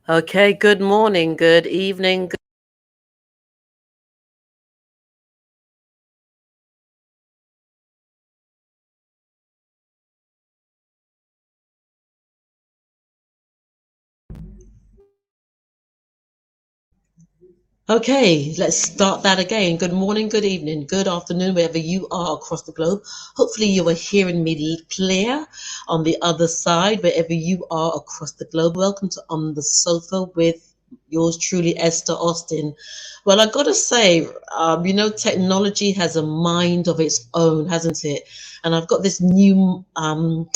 Okay, good morning, good evening. Okay, let's start that again. Good morning, good evening, good afternoon, wherever you are across the globe. Hopefully, you are hearing me clear on the other side, wherever you are across the globe. Welcome to On the Sofa with yours truly, Esther Austin. Well, I gotta say, technology has a mind of its own, hasn't it? And I've got this new webcam,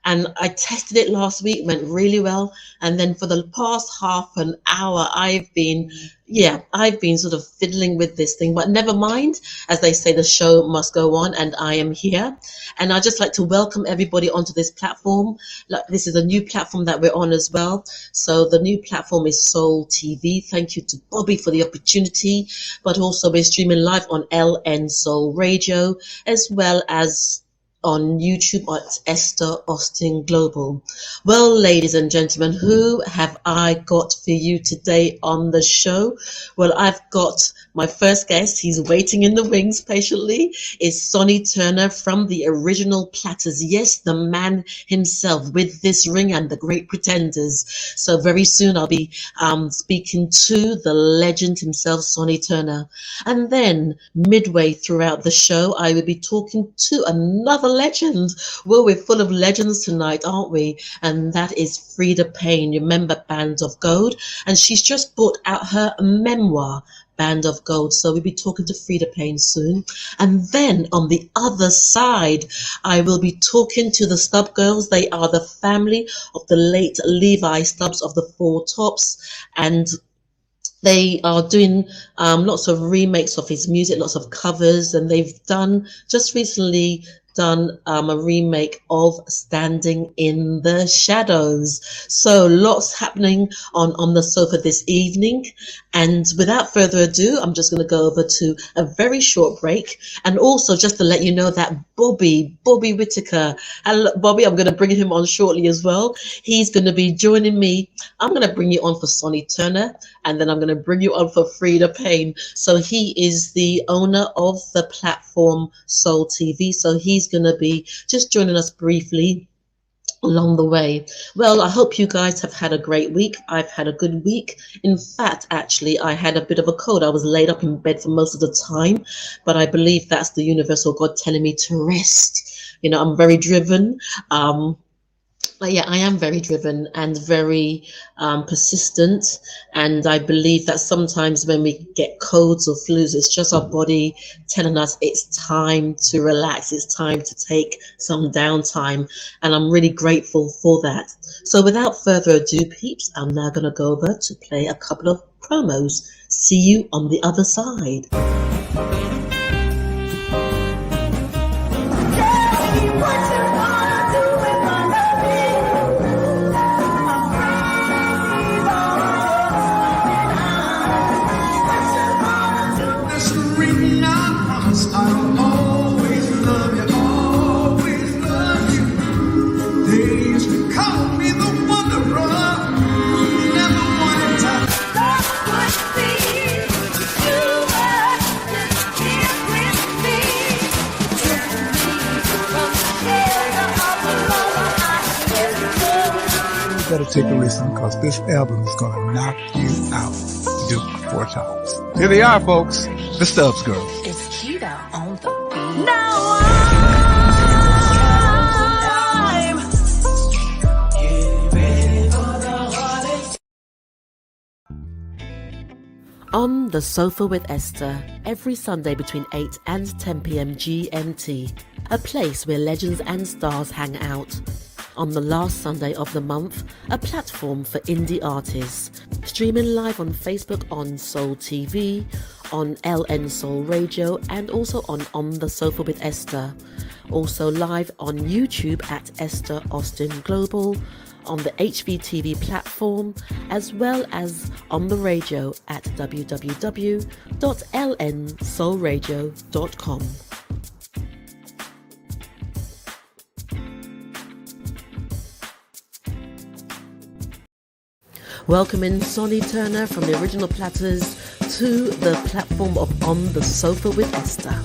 and I tested it last week, went really well. And then for the past half an hour, I've been sort of fiddling with this thing, but never mind. As they say, the show must go on, and I am here. And I'd just like to welcome everybody onto this platform. Like, this is a new platform that we're on as well. So the new platform is Soul TV. Thank you to Bobby for the opportunity, but also we're streaming live on LN Soul Radio, as well as on YouTube at Esther Austin Global. Well, ladies and gentlemen, who have I got for you today on the show? Well, I've got my first guest. He's waiting in the wings patiently. Is Sonny Turner from the original Platters. Yes, the man himself with this ring and the Great Pretenders. So very soon I'll be speaking to the legend himself, Sonny Turner. And then midway throughout the show, I will be talking to another legend. Well, we're full of legends tonight, aren't we? And that is Freda Payne, you remember Band of Gold? And she's just brought out her memoir, Band of Gold. So we'll be talking to Freda Payne soon. And then on the other side, I will be talking to the Stubbs Girls. They are the family of the late Levi Stubbs of the Four Tops. And they are doing lots of remakes of his music, lots of covers, and they've just recently done a remake of Standing in the Shadows. So lots happening on the sofa this evening. And without further ado, I'm just going to go over to a very short break. And also just to let you know that Bobby Whitaker, and Bobby, I'm going to bring him on shortly as well. He's going to be joining me. I'm going to bring you on for Sonny Turner, and then I'm going to bring you on for Freda Payne. So he is the owner of the platform Soul TV. So he's going to be just joining us briefly along the way. Well, I hope you guys have had a great week. I've had a good week. In fact, actually, I had a bit of a cold. I was laid up in bed for most of the time, but I believe that's the universal God telling me to rest. You know, I'm very driven. But yeah, I am very driven and very persistent. And I believe that sometimes when we get colds or flus, it's just our body telling us it's time to relax. It's time to take some downtime. And I'm really grateful for that. So without further ado, peeps, I'm now going to go over to play a couple of promos. See you on the other side. Better take a listen, because this album is going to knock you out. Do it 4 times. Here they are, folks. The Stubbs Girls. It's Cheetah on the beat. Now I'm getting ready for the hardest. On the Sofa with Esther, every Sunday between 8 and 10 p.m. GMT, a place where legends and stars hang out. On the last Sunday of the month, a platform for indie artists. Streaming live on Facebook on Soul TV, on LN Soul Radio, and also on the Sofa with Esther. Also live on YouTube at Esther Austin Global, on the HVTV platform, as well as on the radio at www.lnsoulradio.com. welcoming Sonny Turner from the original Platters to the platform of On the Sofa with Esther.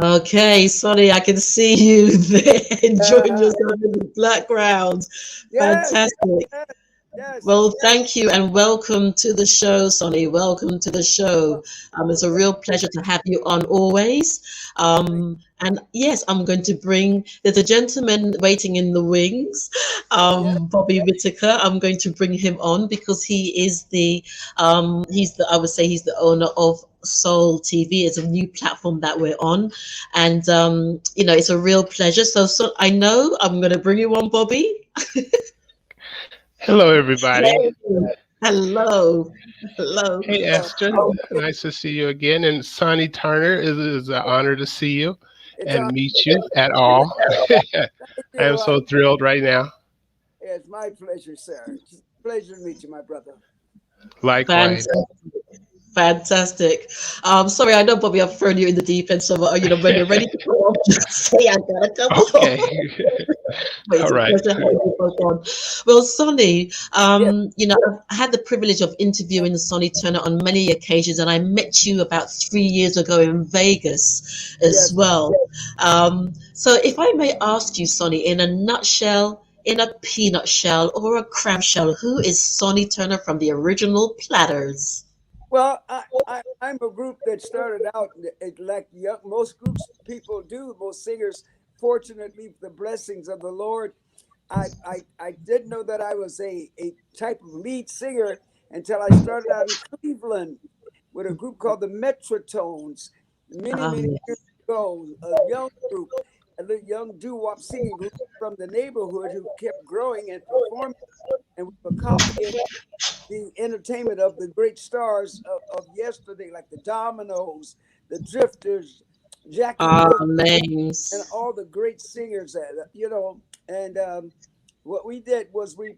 Okay, Sonny, I can see you there enjoying yourself in the background. Fantastic. Yes. Well, thank you and welcome to the show, Sonny. Welcome to the show. It's a real pleasure to have you on always. And yes, I'm going to there's a gentleman waiting in the wings, Bobby Whitaker. I'm going to bring him on because he's the owner of Soul TV. It's a new platform that we're on. And, it's a real pleasure. So I know I'm going to bring you on, Bobby. Hello, everybody. Hello. Hey, Esther. Nice to see you again. And Sonny Turner, is an honor to see you and meet you at all. I am so thrilled right now. It's my pleasure, sir. It's a pleasure to meet you, my brother. Likewise. Fantastic. Sorry, I know, Bobby, I've thrown you in the deep end. So, when you're ready to go off, just say I gotta come Okay. All right. Well, Sonny, I've had the privilege of interviewing Sonny Turner on many occasions, and I met you about 3 years ago in Vegas as well. So if I may ask you, Sonny, in a nutshell, in a peanut shell or a crab shell, who is Sonny Turner from the original Platters? Well, I'm a group that started out like most groups people do, most singers. Fortunately, the blessings of the Lord, I didn't know that I was a type of lead singer until I started out in Cleveland with a group called the Metrotones many years ago. A young group, a little young doo-wop singing group from the neighborhood who kept growing and performing, and we were copying the entertainment of the great stars of yesterday, like the Dominoes, the Drifters, Jackie names, and all the great singers and what we did was we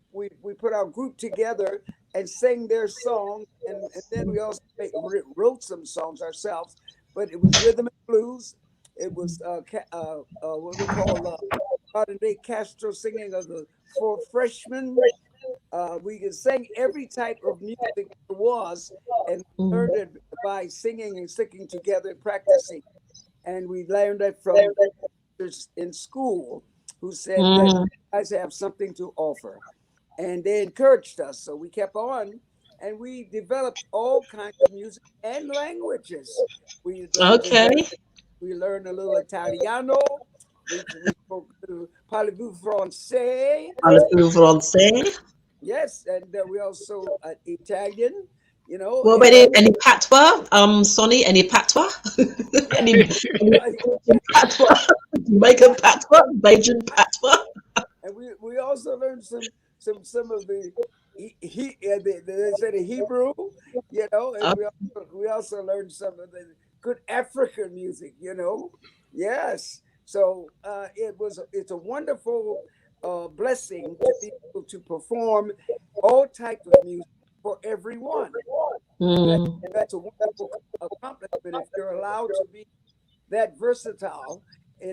put our group together and sang their songs, and then we also wrote some songs ourselves, but it was rhythm and blues. It was what we call modern day Castro singing of the Four Freshmen. We could sing every type of music there was, and learned it by singing and sticking together and practicing. And we learned that from in school who said that you guys have something to offer. And they encouraged us. So we kept on, and we developed all kinds of music and languages. We learned a little Italiano. We spoke Parlez-vous français? Parlez-vous français? Yes, and we also Italian. Well, any patois, Sonny? Any patois? any patois? Jamaican patois, Belgian patois. And we also learned some of the they said Hebrew, and we also learned some of the good African music, Yes, so it's a wonderful blessing to be able to perform all types of music for everyone. That's a wonderful accomplishment if you're allowed to be that versatile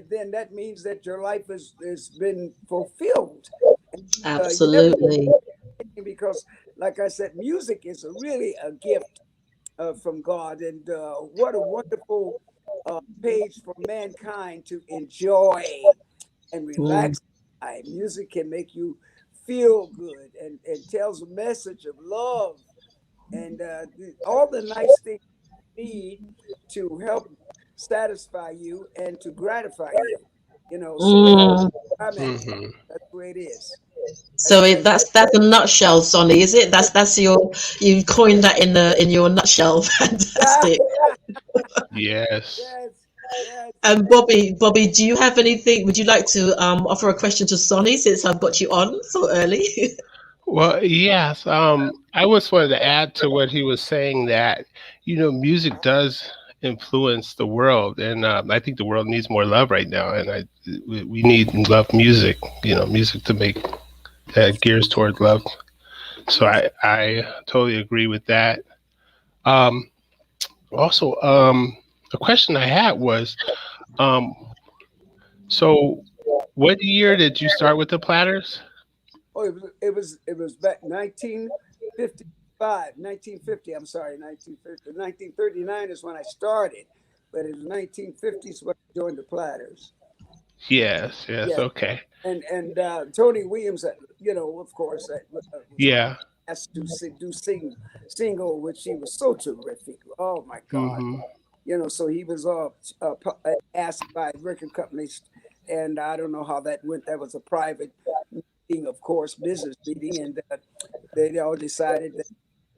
then that means that your life has been fulfilled. Absolutely. Because, like I said, music is really a gift from God, and what a wonderful page for mankind to enjoy and Mm. relax. Music can make you feel good and tells a message of love and all the nice things you need to help satisfy you and to gratify you. So Mm. I'm at. Hmm. That's the way it is. So that's a nutshell, Sonny, is it? That's you coined that in your nutshell. Fantastic. Yes. Yes, yes. And Bobby, do you have anything? Would you like to offer a question to Sonny since I've got you on so early? Well, yes. I just wanted to add to what he was saying that, music does influence the world, and I think the world needs more love right now, and we need love music, music to make that gears toward love. So Yes. I totally agree with that. Um, Also, the question I had was, um, so what year did you start with the Platters? Oh, it was back 1955, 1950. I'm sorry, 1950. 1939 is when I started, but it was 1950s when I joined the Platters. Yes, yes, Yeah, okay. and Tony Williams, of course, was Yeah. asked to do single, which he was so terrific. Oh my God. Mm-hmm. So he was asked by record companies, and I don't know how that went. That was a private meeting, of course, business meeting, and they all decided that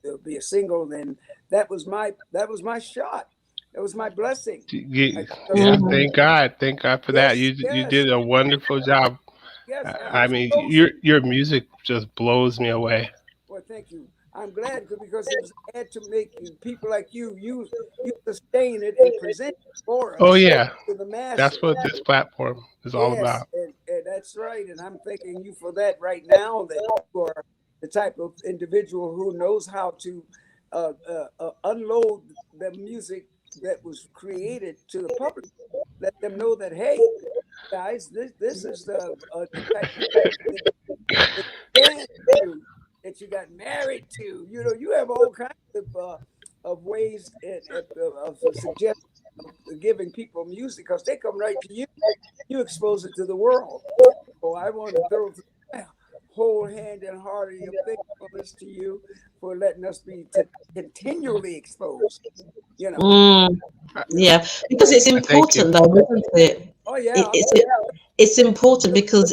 there'll be a single. Then that was my shot. That was my blessing. I just Yeah, Mm. thank God for that. yes, You yes, did a wonderful job. yes, and I I'm mean, so your music just blows me away. well. Thank you. I'm glad because it was glad to make people like you sustain it and present it for Oh us yeah, to the that's masses. what this platform is all Yes, about. and that's right. And I'm thanking you for that right now. That you are the type of individual who knows how to unload the music that was created to the public. Let them know that, hey, guys, this is the type of music that you dance to, that you got married to. You have all kinds of ways of suggesting of giving people music because they come right to you. You expose it to the world. So I want to throw my whole hand and heart of thankfulness to you for letting us be continually exposed. You know, Mm. you know. Yeah, because it's I thank you. important though, isn't it? Oh It, yeah, it's it's important because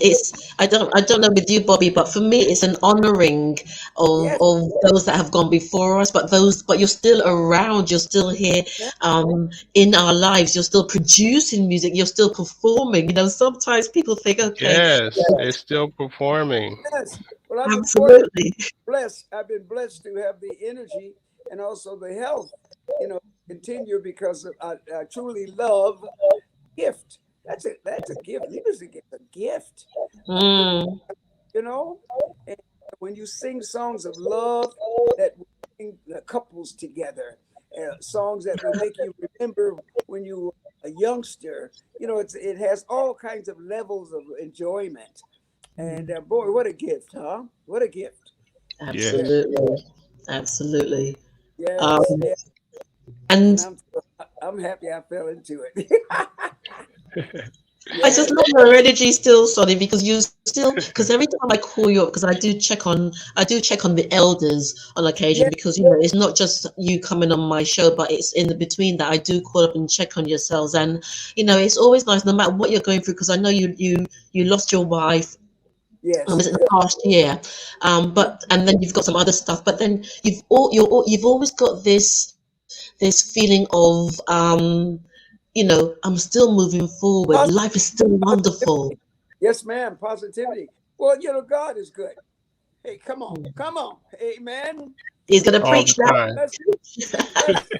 I don't know with you, Bobby, but for me it's an honoring yes, of those that have gone before us, but you're still around, you're still here man, in our lives, you're still producing music, you're still performing. Sometimes people think, okay, Yes, they're still performing. yes. Well, I've been fortunate, absolutely. blessed. I've been blessed to have the energy and also the health. Continue because I truly love gift. That's a gift. Music is a gift. Uh, Mm. you know, and when you sing songs of love that will bring the couples together, songs that will make you remember when you were a youngster, it has all kinds of levels of enjoyment. And boy, what a gift, huh? What a gift. Yeah, Yes. Absolutely, absolutely. yes, Um, yes. And and I'm happy I fell into it. I just Yes, love your energy still, Sonny, because you still because every time I call you up, because I do check on the elders on occasion yes, because it's not just you coming on my show, but it's in the between that I do call up and check on yourselves, and it's always nice no matter what you're going through because I know you lost your wife. yes, Was it the past year? yes. But and then you've got some other stuff, but then you've always got this feeling of I'm still moving forward. Pos- Life is still wonderful. Positivity. Yes, ma'am. Positivity. Well, God is good. Hey, come on, come on. Amen. He's He gonna All preach the that. time. bless, bless.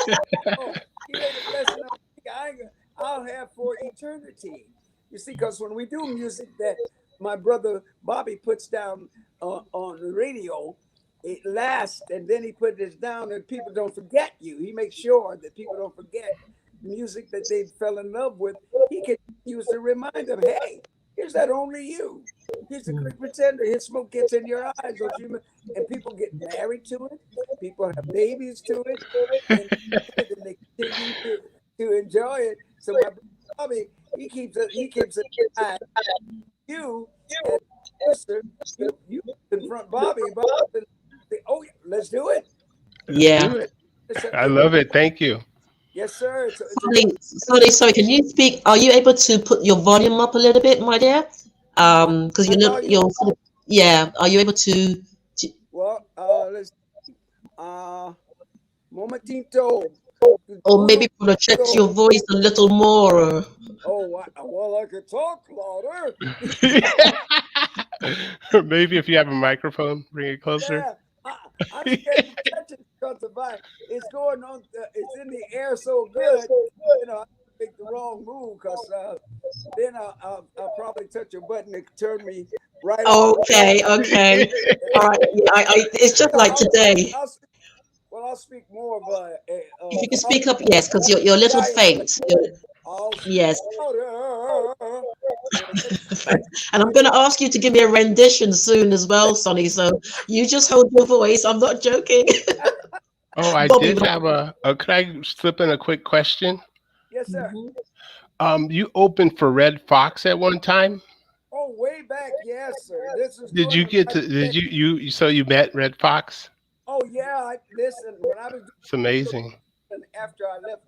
Oh, he laid a blessing on me. I'll have for eternity. You see, because when we do music that my brother Bobby puts down on the radio, it lasts, and then he put this down, and people don't forget you. He makes sure that people don't forget music that they fell in love with. He can used to remind them, hey, here's that Only You. Here's the Great Pretender. His smoke gets in your eyes. And people get married to it. People have babies to it. And they continue to enjoy it. So my brother Bobby, he keeps it in mind. You, as sister, you confront Bobby. Bobby say, oh, yeah, let's do it. Yeah. Do it. I love it. Thank you. Yes, sir. Sorry. Can you speak? Are you able to put your volume up a little bit, my dear? Because you're sort of, yeah. Are you able to? Well, let's momentito. Or maybe project your voice a little more. Oh, well, I could talk louder. Maybe if you have a microphone, bring it closer. Yeah, I'm scared to touch it because it's going on. It's in the air so good. You know, I make the wrong move because then I'll probably touch a button that turn me right. Okay. All right. Yeah, it's just like today. I'll speak more, but If you can speak up, yes, because you're a little faint. Yes. And I'm going to ask you to give me a rendition soon as well, Sonny. So you just hold your voice. I'm not joking. Oh, I did have could I slip in a quick question? Yes, sir. You opened for Red Fox at one time? Oh, way back, yes, sir. Did you met Red Fox? Oh yeah, listen, when I was it's amazing. After I left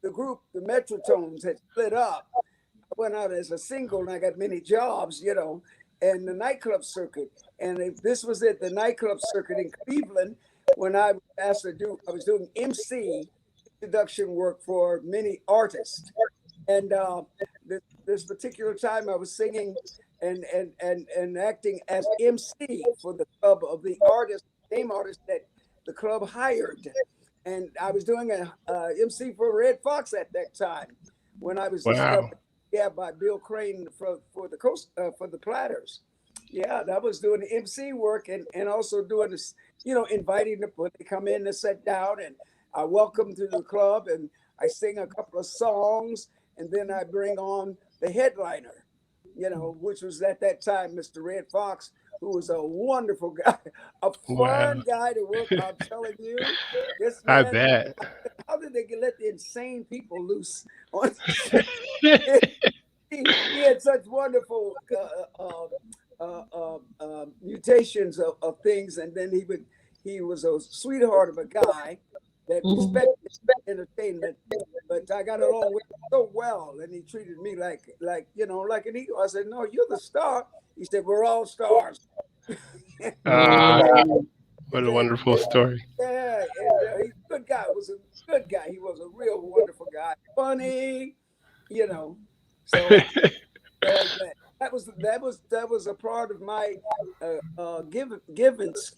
the group, the Metrotones had split up. I went out as a single and I got many jobs, you know, and the nightclub circuit. And this was at the nightclub circuit in Cleveland when I was asked to do, I was doing MC introduction work for many artists. And this particular time I was singing and acting as MC for the club of the name artist that the club hired. And I was doing a MC for Red Fox at that time when I was discovered, by Bill Crane for the Platters. Yeah, that was doing the MC work and also doing this, you know, inviting them when they come in to sit down and I welcome to the club and I sing a couple of songs and then I bring on the headliner, you know, which was at that time Mr. Red Fox, who was a wonderful guy, a fun guy to work. I'm telling you, this man, I bet. How did they let the insane people loose? He had such wonderful mutations of things, and then he was a sweetheart of a guy that respected entertainment. But I got along with him so well, and he treated me like you know, like an eagle. I said, "No, you're the star." He said, "We're all stars." What a wonderful story. Yeah, he's a good guy. Was a good guy. He was a real wonderful guy. Funny, you know. So that was a part of my givens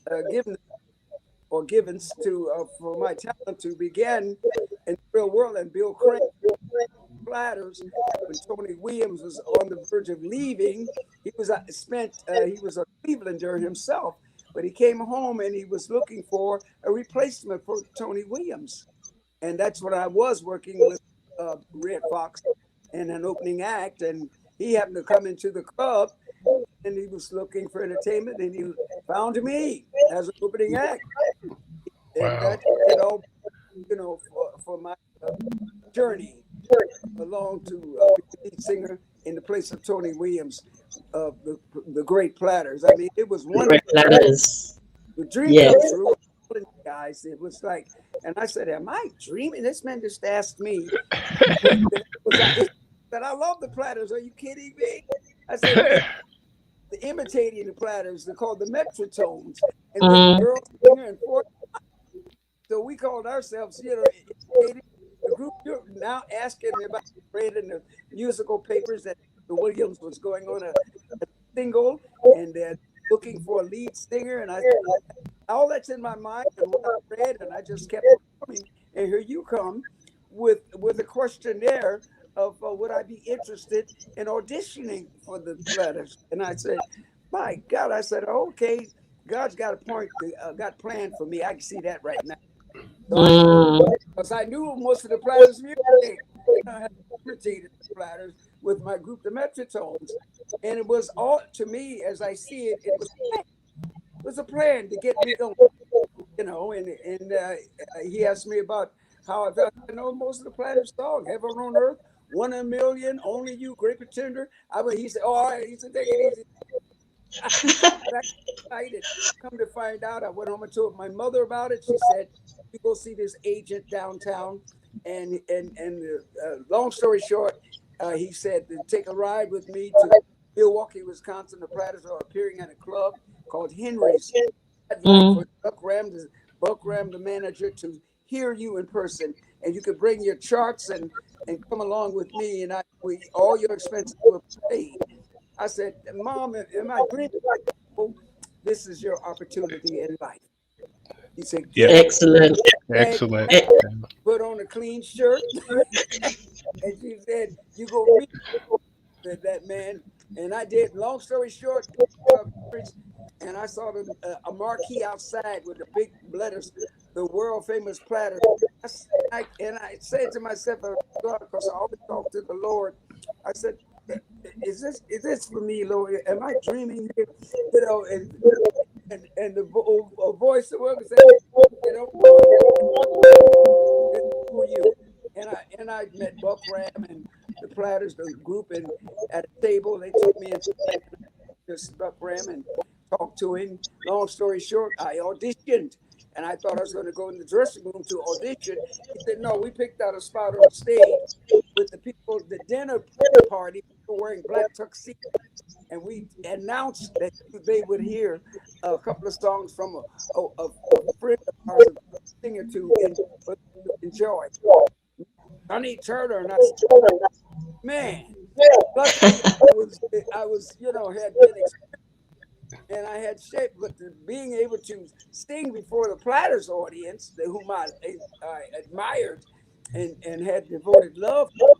to for my talent to begin in the real world. And Bill Crane, Platters, when Tony Williams was on the verge of leaving, he was a Clevelander himself, but he came home and he was looking for a replacement for Tony Williams, and that's what I was working with Red Fox in an opening act, and he happened to come into the club and he was looking for entertainment and he found me as an opening act. And that's, you know, for my journey along to be lead singer in the place of Tony Williams of the great Platters. I mean, it was wonderful. The dream come true, guys. It was like, and I said, "Am I dreaming?" This man just asked me. That I love the Platters. Are you kidding me? I said, the imitating the Platters. They're called the Metrotones, and the girls here in Fort. So we called ourselves, you know, the group. You're now asking me about read in the musical papers that the Williams was going on a single, and they're looking for a lead singer. And I all that's in my mind, and what I read, and I just kept coming. And here you come with a questionnaire of would I be interested in auditioning for the Platters? And I said, my God, I said, okay, God's got a point, got planned for me. I can see that right now. So because I knew most of the Platters music, I had imitated the Platters, with my group, the Metrotones. And it was all, to me, as I see it, it was a plan to get me on, you know, and he asked me about how I felt. I know most of the Platters song, Heaven on Earth, 1 in a Million, Only You, Great Pretender. He said, oh, all right, he said, take it easy. I excited. Come to find out, I went home and told my mother about it. She said, you go see this agent downtown. And long story short, he said, take a ride with me to Milwaukee, Wisconsin. The Platters are appearing at a club called Henry's. I'd like for Buck Ram, the manager, to hear you in person, and you could bring your charts and come along with me, and all your expenses were paid. I said, Mom, am I dreaming? Oh, this is your opportunity in life. He said, excellent. Excellent. Put on a clean shirt. And she said, you go meet that man. And I did. Long story short, and I saw a marquee outside with the big letters, the world famous Platters. And I said to myself, because I always talk to the Lord, I said, is this for me, Lord? Am I dreaming here? You know, and the voice of the said, you know, for you. And I met Buck Ram and the Platters, the group, and at a table they took me into this Buck Ram and talked to him. Long story short, I auditioned, and I thought I was going to go in the dressing room to audition. He said, no, we picked out a spot on stage with the people, the dinner party, people wearing black tuxedos. And we announced that they would hear a couple of songs from a friend of ours, a singer to enjoy. Sonny Turner, and I said, man, I was, you know, had been experienced, and I had shape, but being able to sing before the Platters audience, whom I admired and had devoted love to,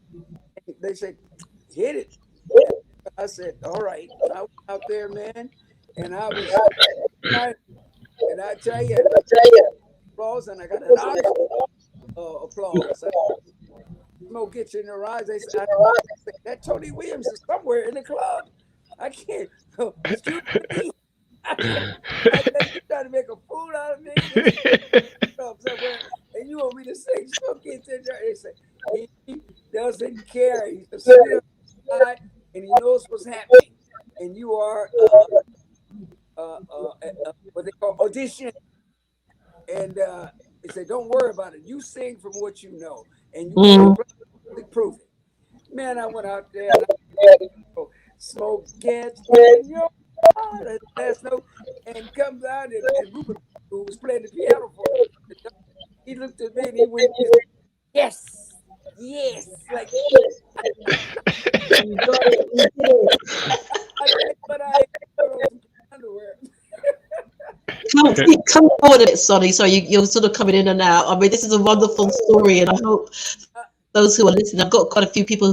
they said, hit it. I said, all right. I went out there, man, and I was, and I tell you, applause, and I got an applause. Smoke gets you in their eyes. They said, that Tony Williams is somewhere in the club. I can't. Excuse me. I you trying to make a fool out of me. And you want me to sing Smoke gets in there. They say, he doesn't care. He's a still guy, and he knows what's happening. And you are what they call audition. And they say, don't worry about it. You sing from what you know, and you prove it. Man, I went out there and Smoke gets in your heart, last note, and comes out and Rupert, who was playing the piano for me, he looked at me and he went, yes, like but I underwear. Come forward a bit, Sonny. So you're sort of coming in and out. I mean, this is a wonderful story, and I hope those who are listening, I've got quite a few people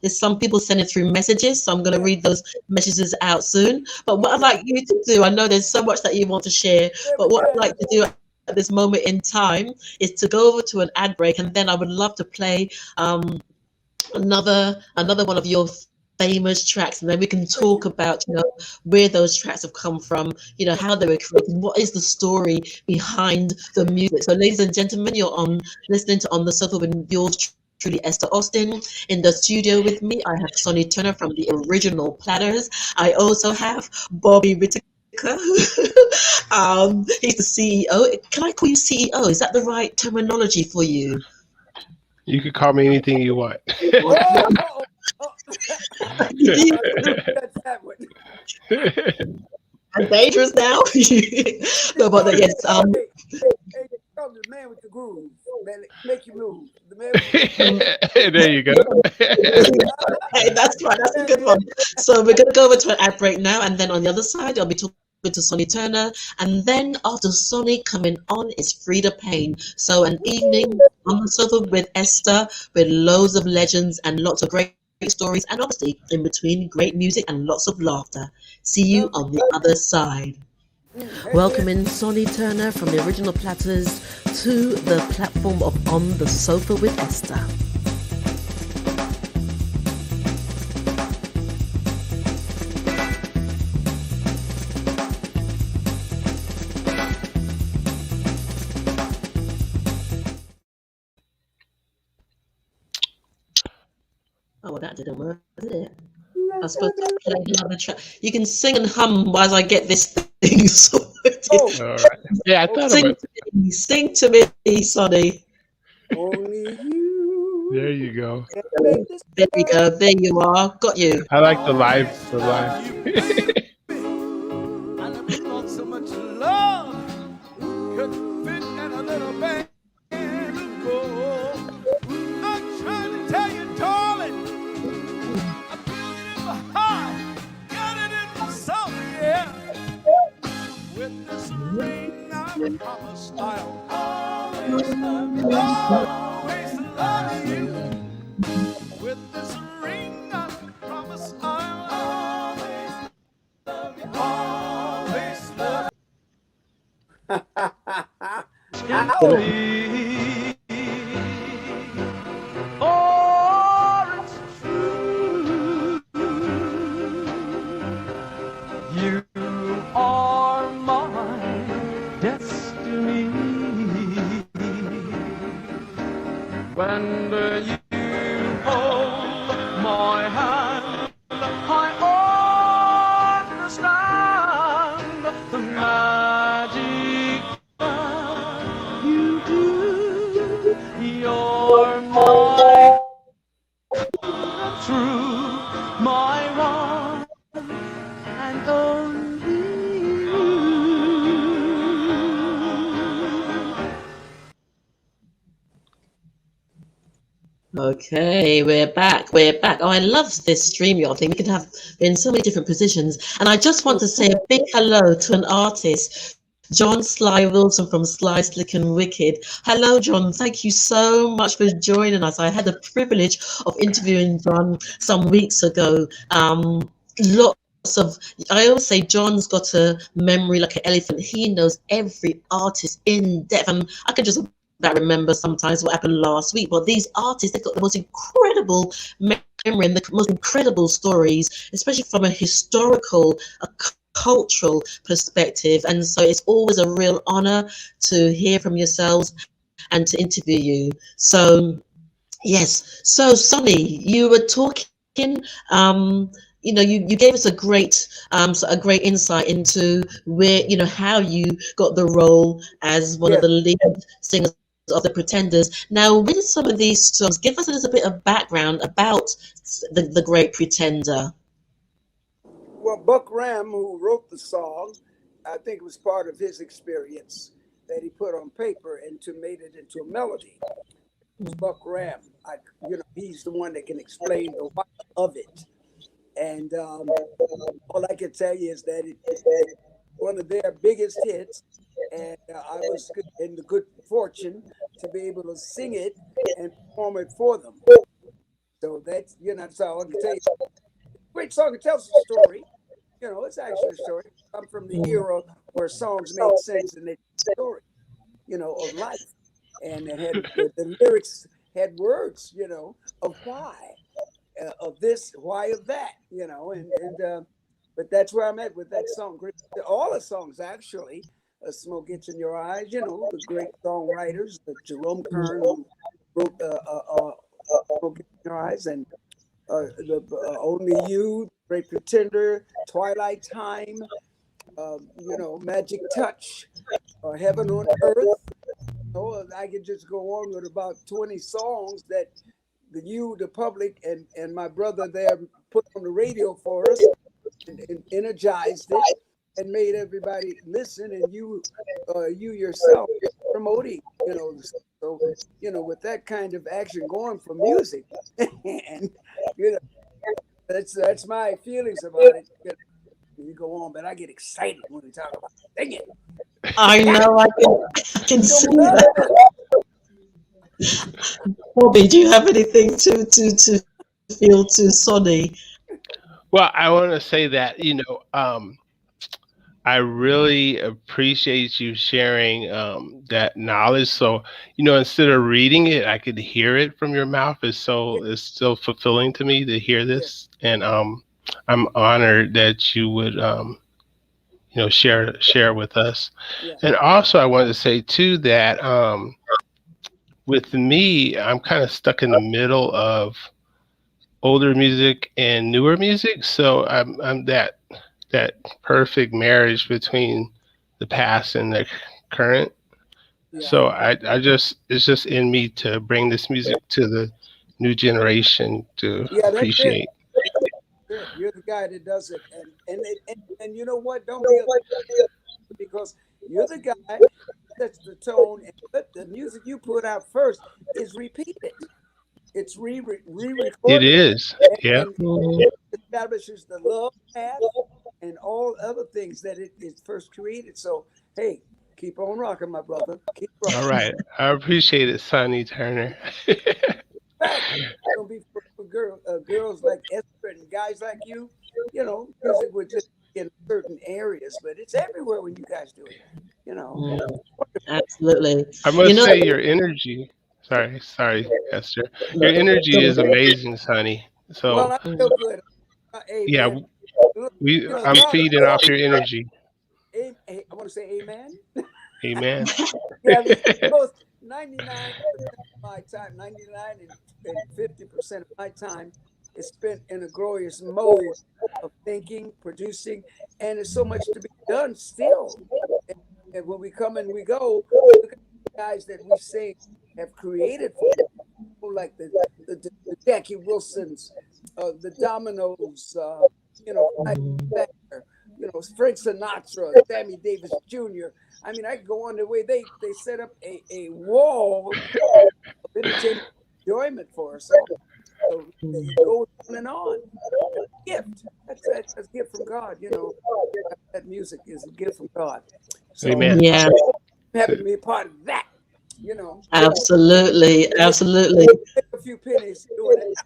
there's some people sending through messages, so I'm going to read those messages out soon. But what I'd like you to do, I know there's so much that you want to share, but what I'd like to do at this moment in time is to go over to an ad break, and then I would love to play another one of your famous tracks, and then we can talk about, you know, where those tracks have come from, you know, how they were created, what is the story behind the music. So ladies and gentlemen, you're listening to On the Sofa with yours truly, Esther Austin. In the studio with me, I have Sonny Turner from the original Platters. I also have Bobby Whittaker. He's the CEO. Can I call you CEO? Is that the right terminology for you? You could call me anything you want. I'm dangerous now. No, but yes. The man with the groove, man, make you move. The man with There you go. Hey, that's right. That's a good one. So we're going to go over to an ad break now, and then on the other side, I'll be talking to Sonny Turner, and then after Sonny coming on is Freda Payne. So an evening on the sofa with Esther, with loads of legends and lots of great stories, and obviously in between, great music and lots of laughter. See you on the other side. Welcoming Sonny Turner from the original Platters to the platform of On the Sofa with Esther. that didn't work, did it? I was supposed to play another track. You can sing and hum as I get this thing sorted. Oh, All right. Yeah, I thought Sing about. to me, sing to me, Sonny. only you There you go. can make this There you go. There you are. Got you. I like the live. The live. I never thought so much love could fit in a little band. I'm trying to tell you, darling, I feel it in my heart, got it in my soul, yeah. With this ring, I promise I'll always love you, always love you. With this ring, I promise I'll always love you, always love For it's true, you are my destiny. When you hold my hand, I understand the magic that you do. You're my true, my one and only you. Okay, we're back. We're back. Oh, I love this StreamYard thing. We can have in so many different positions. And I just want to say a big hello to an artist, John Sly Wilson from Sly Slick and Wicked. Hello, John. Thank you so much for joining us. I had the privilege of interviewing John some weeks ago. Lots of, I always say John's got a memory like an elephant. He knows every artist in depth. And I can just about remember sometimes what happened last week. But these artists, they've got the most incredible memory and the most incredible stories, especially from a historical, a cultural perspective. And so it's always a real honor to hear from yourselves and to interview you. So yes, so Sonny, you were talking you know, you gave us a great insight into where, you know, how you got the role as one of the lead singers of the Pretenders. Now, with some of these songs, give us a little bit of background about the Great Pretender. Well, Buck Ram, who wrote the song, I think it was part of his experience that he put on paper and made it into a melody. It was Buck Ram. You know, he's the one that can explain the why of it. And all I can tell you is that it's one of their biggest hits. And I was in the good fortune to be able to sing it and perform it for them. So that's, you know, that's all I can tell you. Great song. It tells a story. You know, it's actually a story. I'm from the era where songs made sense and they told a story, you know, of life. And it had the lyrics had words, you know, of why, of this, why of that, you know, but that's where I'm at with that song. All the songs actually. Smoke Gets in Your Eyes, you know, the great songwriters, Jerome Kern, who wrote Smoke Gets in Your Eyes, and Only You, Great Pretender, Twilight Time, you know, Magic Touch, Heaven on Earth. So I could just go on with about 20 songs that the public, and my brother there put on the radio for us and energized it. And made everybody listen, and you yourself promoting, you know. So, you know, with that kind of action going for music, and you know, that's my feelings about it. You go on, but I get excited when we talk about singing. I know, I can see that. Bobby, do you have anything to feel to Sonny? Well, I want to say that, you know, I really appreciate you sharing that knowledge. So, you know, instead of reading it, I could hear it from your mouth. It's so fulfilling to me to hear this. And I'm honored that you would, you know, share with us. Yeah. And also I wanted to say too that with me, I'm kind of stuck in the middle of older music and newer music. So I'm that perfect marriage between the past and the current. Yeah. So it's just in me to bring this music to the new generation to Yeah, that's it. appreciate. You're the guy that does it, and you know what? Don't be upset, because you're the guy that sets the tone, and the music you put out first is repeated. It's re-recorded. It is, yeah. And establishes the love path and all other things that it first created. So hey, keep on rocking, my brother. Keep rocking. All right, I appreciate it, Sonny Turner. It's gonna be for girls like Esther and guys like you. You know, music would just be in certain areas, but it's everywhere when you guys do it. You know, Absolutely. I must say your energy. Sorry, Esther. Your energy is amazing, Sonny. So well, I feel good. Amen. yeah, I'm feeding off your energy. I want to say amen. Amen. Yeah, most 99% of my time, 99 and 50% of my time is spent in a glorious mode of thinking, producing, and there's so much to be done still. And when we come and we go, look at the guys that we sing have created for people, like the Jackie Wilsons, the Dominoes, Frank Sinatra, Sammy Davis Jr. I mean, I can go on the way they set up a wall of entertainment enjoyment for us. So it goes on and on. It's a gift. That's a gift from God. You know, that music is a gift from God. So, Amen. Yeah. I'm happy to be a part of that. You know. Absolutely. Absolutely. Take a few pennies doing it.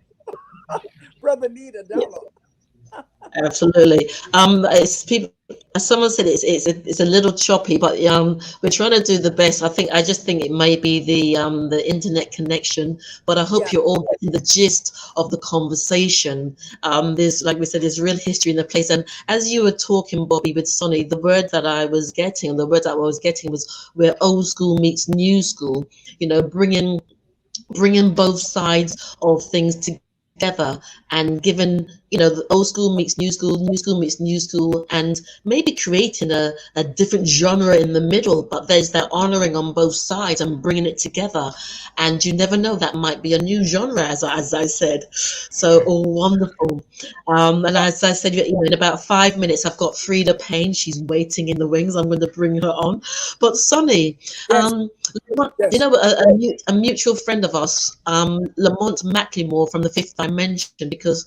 Brother need $1. Absolutely. It's people. As someone said, it's a little choppy, but we're trying to do the best. I just think it may be the internet connection, but I hope you're all getting the gist of the conversation. There's, like we said, there's real history in the place. And as you were talking, Bobby, with Sonny, the word that I was getting was where old school meets new school. You know, bringing both sides of things together and given, you know, the old school meets new school meets new school, and maybe creating a different genre in the middle, but there's that honoring on both sides and bringing it together. And you never know, that might be a new genre, as I said. So wonderful. And as I said, you know, in about 5 minutes, I've got Freda Payne. She's waiting in the wings. I'm going to bring her on. But Sonny, you know, a mutual friend of us, Lamont Macklemore from the Fifth Dimension, because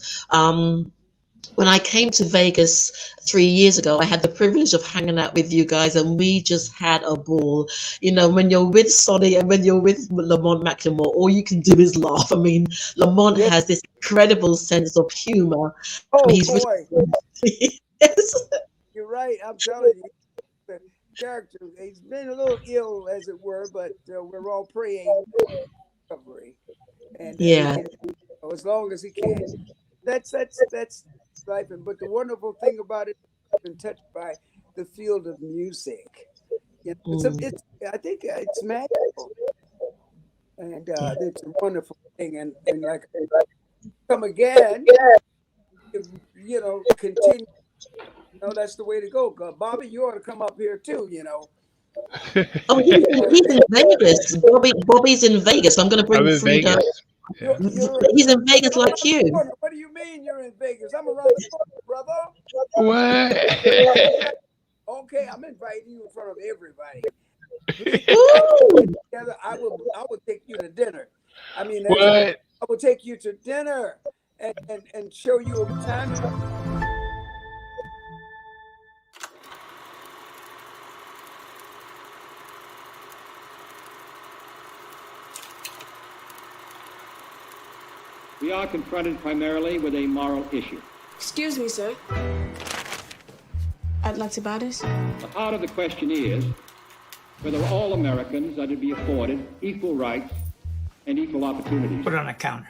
when I came to Vegas 3 years ago, I had the privilege of hanging out with you guys, and we just had a ball. You know, when you're with Sonny and when you're with Lamont Macklemore, all you can do is laugh. I mean, Lamont has this incredible sense of humor. Oh, boy. Yes. You're right. I'm telling you. The character, he's been a little ill, as it were, but we're all praying for recovery. And as long as he can. That's life. But the wonderful thing about it, I've been touched by the field of music. You know, I think it's magical, and it's a wonderful thing. And like, come again, you know, continue. You know, that's the way to go. Bobby, you ought to come up here too. You know. Oh, he's in Vegas. Bobby's in Vegas. I'm going to bring Freda. Yeah. He's in Vegas like you. What do you mean you're in Vegas? I'm around the corner, brother. What? Okay, I'm inviting you in front of everybody. Together, I will take you to dinner. I mean, I will take you to dinner and show you a time. We are confronted primarily with a moral issue. Excuse me, sir. I'd like to buy this. The heart of the question is whether all Americans are to be afforded equal rights and equal opportunities. Put it on a counter.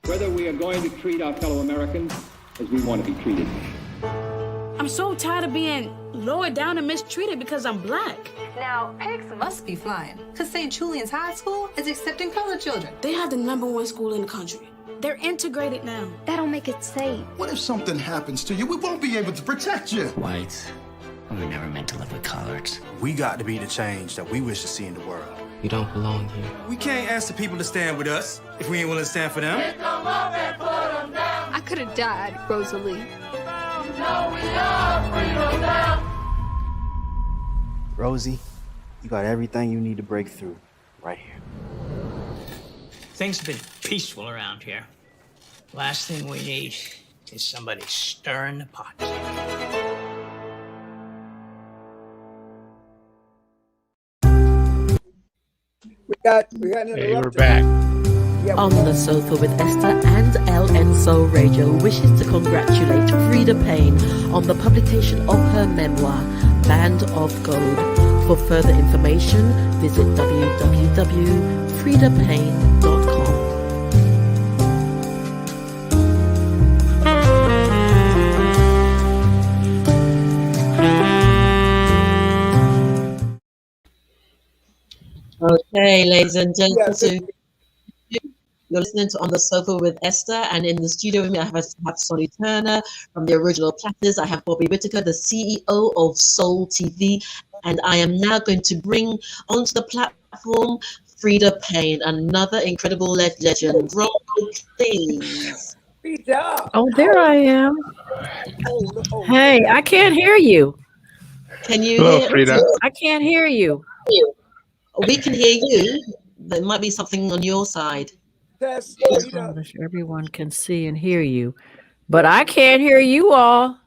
Whether we are going to treat our fellow Americans as we want to be treated. I'm so tired of being lowered down and mistreated because I'm black. Now, pigs must be flying, because St. Julian's High School is accepting colored children. They have the #1 school in the country. They're integrated now. That don't make it safe. What if something happens to you? We won't be able to protect you. Whites, we were never meant to live with coloreds. We got to be the change that we wish to see in the world. You don't belong here. We can't ask the people to stand with us if we ain't willing to stand for them. I could have died, Rosalie. Rosie, you got everything you need to break through right here. Things have been peaceful around here. Last thing we need is somebody stirring the pot. We got Hey, we're back. On the Sofa with Esther and LN Soul Radio wishes to congratulate Freda Payne on the publication of her memoir, Band of Gold. For further information, visit www.fredapayne.com. Okay, ladies and gentlemen, you're listening to On the Sofa with Esther, and in the studio with me I have Sonny Turner from the original Platters. I have Bobby Whitaker, the CEO of Soul TV, and I am now going to bring onto the platform Freda Payne, another incredible legend. Roll, please. Oh, there I am. Hey, I can't hear you. Can you Hello, hear Freda. I can't hear you. We can hear you. There might be something on your side. I wish everyone can see and hear you, but I can't hear you all.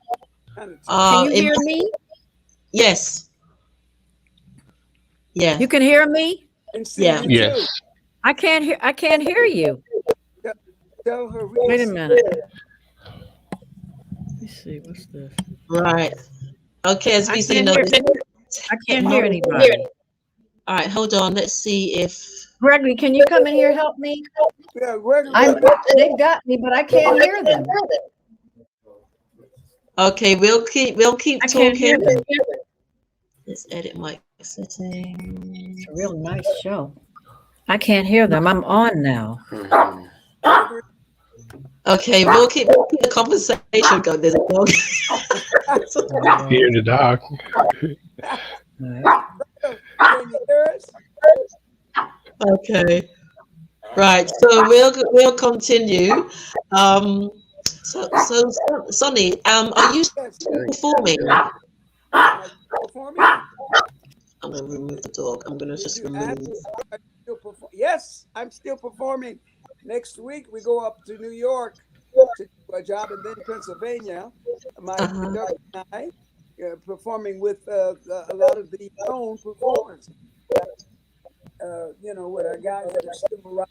Can you hear me? Yes. Yeah. You can hear me? Yeah. Yes. I can't hear you. Wait a minute. Let me see. What's this? Right. Okay, as we see, I can't hear anybody. All right, hold on. Let's see if Gregory, can you come in here and help me? Yeah, Gregory. They got me, but I can't hear them. Okay, we'll keep I can't hear talking. them. Let's edit mic settings. It's a real nice show. I can't hear them. I'm on now. Okay, we'll keep the conversation going. There's a dog. Hearing the dog. Can you hear us? Okay. Right. So we'll continue. So Sonny, are you performing? Performing? I'm gonna remove the dog. I'm gonna just remove. Yes, I'm still performing. Next week we go up to New York to do a job, and then Pennsylvania. My production and I performing with a lot of the known performers. With our guys that are still around.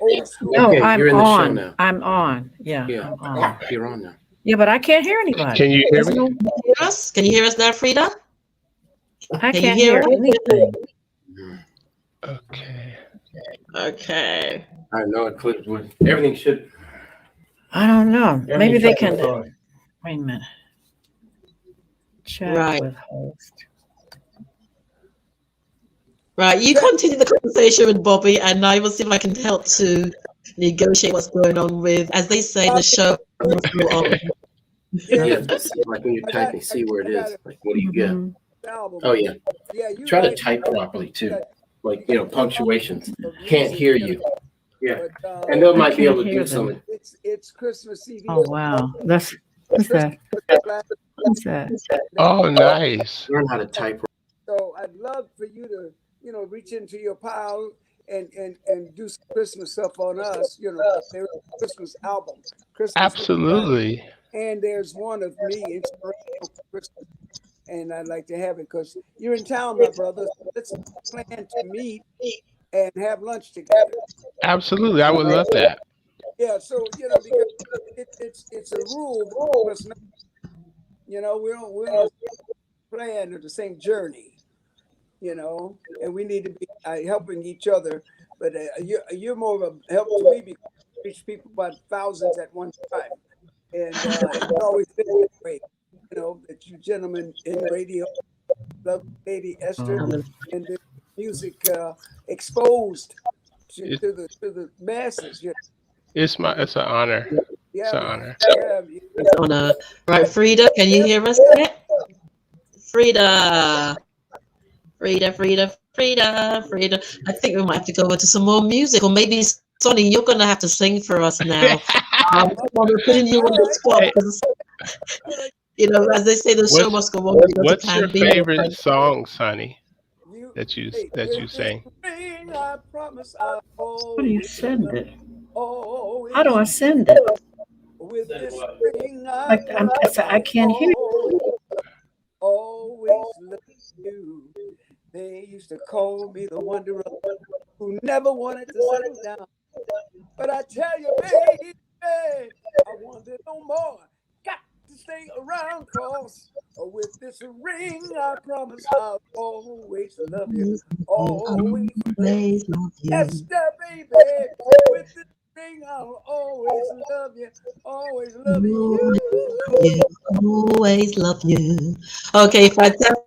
Old school. No, Okay, I'm you're in the show on. now. I'm on. Yeah. Yeah, I'm on. you're on now. Yeah, but I can't hear anybody. Can you hear Can me? you hear us? Can you hear us now, Freda? I Can you can't hear hear us? anything. Okay. Okay. I know it clips. Everything should. I don't know. Maybe they can. Wait a minute. Chat Right. with host. Right. You continue the conversation with Bobby, and I will see if I can help to negotiate what's going on with, as they say, the show. Yeah, like when you're typing, see where it is. Like, what do you get? Oh yeah. Try to type properly too. Like punctuations. Can't hear you. Yeah, and they might be able to do something. It's Christmas Eve. Oh wow, what's that? What's that? Oh, nice. Learn how to type. So I'd love for you to, reach into your pile and do some Christmas stuff on us. There's a Christmas album. Christmas Absolutely. album, and there's one of me, inspirational for Christmas. And I'd like to have it because you're in town, my brother. So let's plan to meet and have lunch together. Absolutely. I would love that. Yeah, so because it's a rule. We don't plan or the same journey. And we need to be helping each other. But you're more of a help to me because you reach people by thousands at one time, and it's always been that way. That you gentlemen in radio, love Lady Esther, and the music exposed to the masses. It's an honor. Yeah, It's an honor. It's an honor. Right, Freda, can you hear us yet? Freda. I think we might have to go into some more music, or maybe Sonny, you're gonna have to sing for us now. We're putting you on the spot because, you know, as they say, the show must go on. What's your favorite song, Sonny, that you sing? How do you send it? How do I send it? I can't hear you. Always love you. They used to call me the wanderer who never wanted to settle down. But I tell you, baby, I wanted no more. Got to stay around, cause with this ring, I promise I'll always love you. Always love you. Esther, baby, with this ring, I'll always love you. Always love you. Always love you. Okay, fantastic.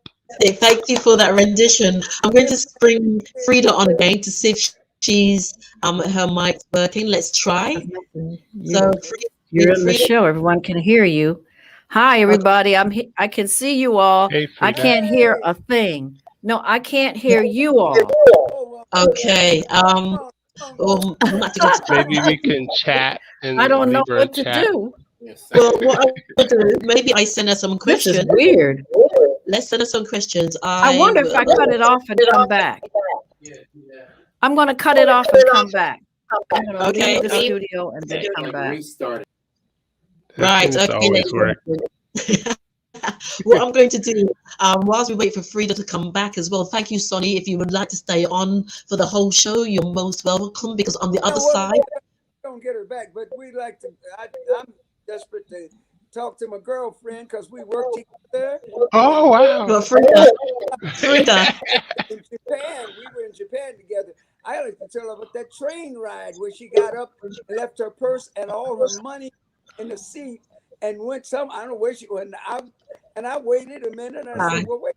Thank you for that rendition. I'm going to bring Freda on again to see if she's her mic's working. Let's try. So you're in the show. Everyone can hear you. Hi, everybody. I can see you all. Hey, I can't hear a thing. No, I can't hear you all. Okay. Maybe we can chat. And I don't know what to do. Well, what I would do, maybe I send her some questions. This is weird. Let's send her some questions. I wonder if I cut it off and come back. I'm going to cut it off and come back. I'm going to leave the studio and then come back. Right. Okay. What I'm going to do, whilst we wait for Freda to come back as well, thank you, Sonny. If you would like to stay on for the whole show, you're most welcome, because on the other side... Don't get her back, but we'd like to... I'm desperate to talk to my girlfriend because we work together. Oh, wow. Well, Freda. In Japan, we were in Japan together. I like to tell her about that train ride where she got up and left her purse and all her money in the seat and went I don't know where she went. And I waited a minute and I said, well, wait.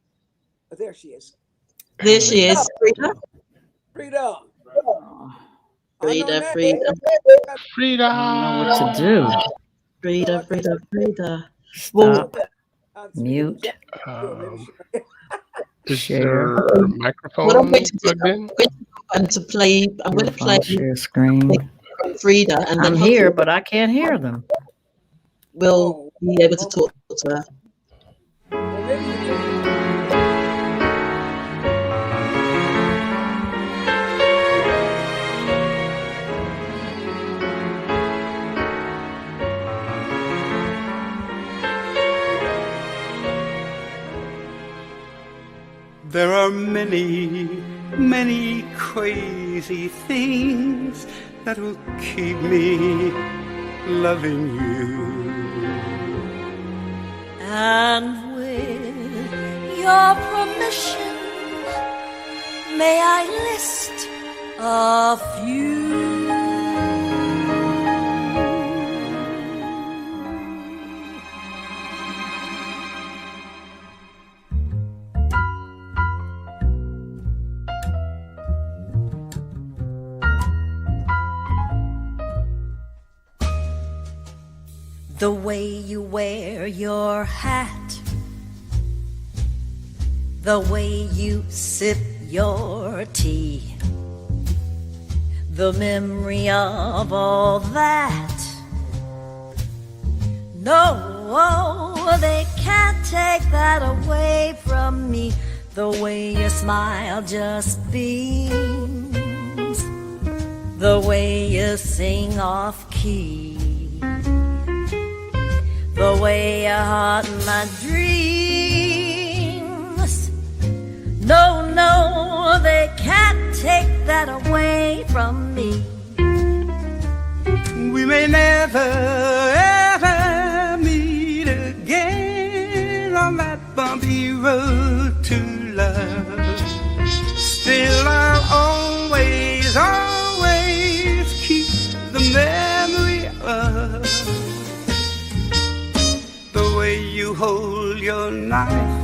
Oh, there she is. There she is. Freda. Freda. Freda. I don't know what to do. Freda. Stop. Mute. Is your microphone plugged in? I'm going to play share screen. Freda, and then I'm here, but I can't hear them. We'll be able to talk to her. There are many, many crazy things that will keep me loving you. And with your permission, may I list a few? The way you wear your hat, the way you sip your tea, the memory of all that. No, they can't take that away from me. The way you smile just beams, the way you sing off key, the way you haunt my dreams. No, no, they can't take that away from me. We may never, ever meet again on that bumpy road to love. Still, I'll always, always keep the memory of the way you hold your knife,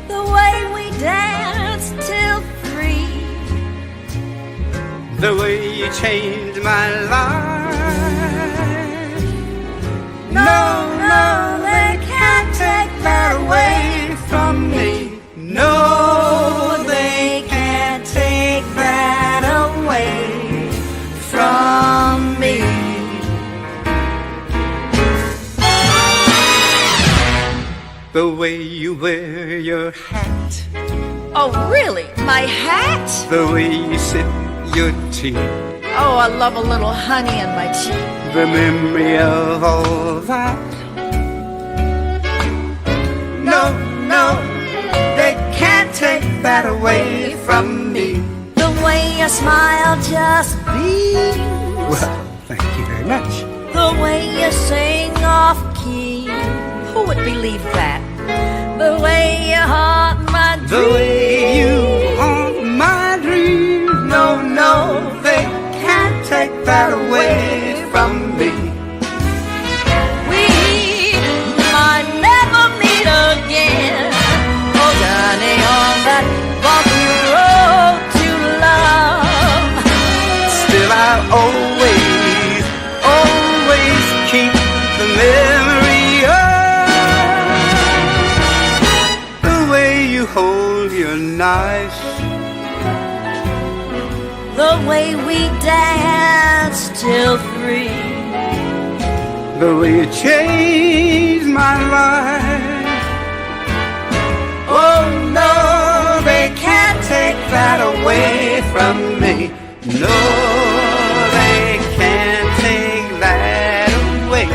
the way we danced till 3, the way you changed my life. No, no, they can't take that away from me. No, they can't take that away from me. The way you wear your hat. Oh, really? My hat? The way you sip your tea. Oh, I love a little honey in my tea. The memory of all that. No, no, they can't take that away from me. The way your smile just beams. Well, thank you very much. The way you sing off key. Who would believe that? The way you haunt my dreams. The way you haunt my dreams. No, no, they can't take that away from me. We might never meet again. Oh, journey on that bumpy road to love. Still I'll always, always keep the memory of the way you hold your knife. The way we danced till 3. The way you changed my life. Oh no, they can't take that away from me. No, they can't take that away.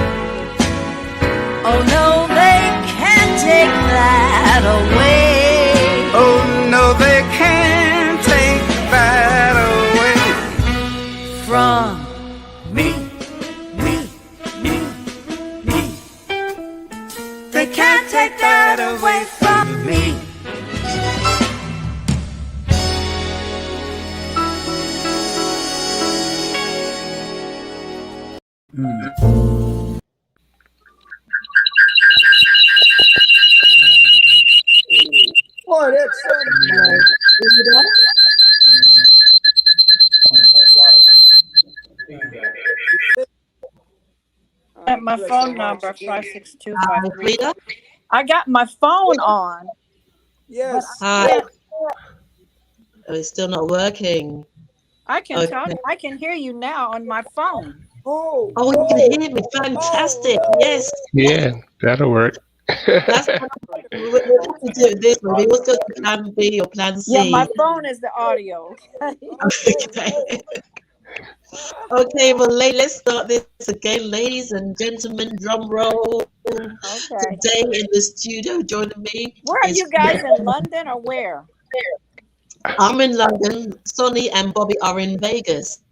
Oh no, they can't take that away. Oh no, they can't take that away from me. They can't take that away from me. Boy, that's At my phone number 56253. I got my phone on. Yes. Hi. Oh, it's still not working. I can talk. I can hear you now on my phone. Oh, you can hear me. Fantastic. Yes. Yeah, that'll work. That's we have to do it this way. We was go to plan B or plan C. Yeah, my phone is the audio. Okay. Okay, well, let's start this again, ladies and gentlemen. Drum roll. Okay. Today in the studio, joining me. Where are you guys, in London or where? I'm in London. Sonny and Bobby are in Vegas.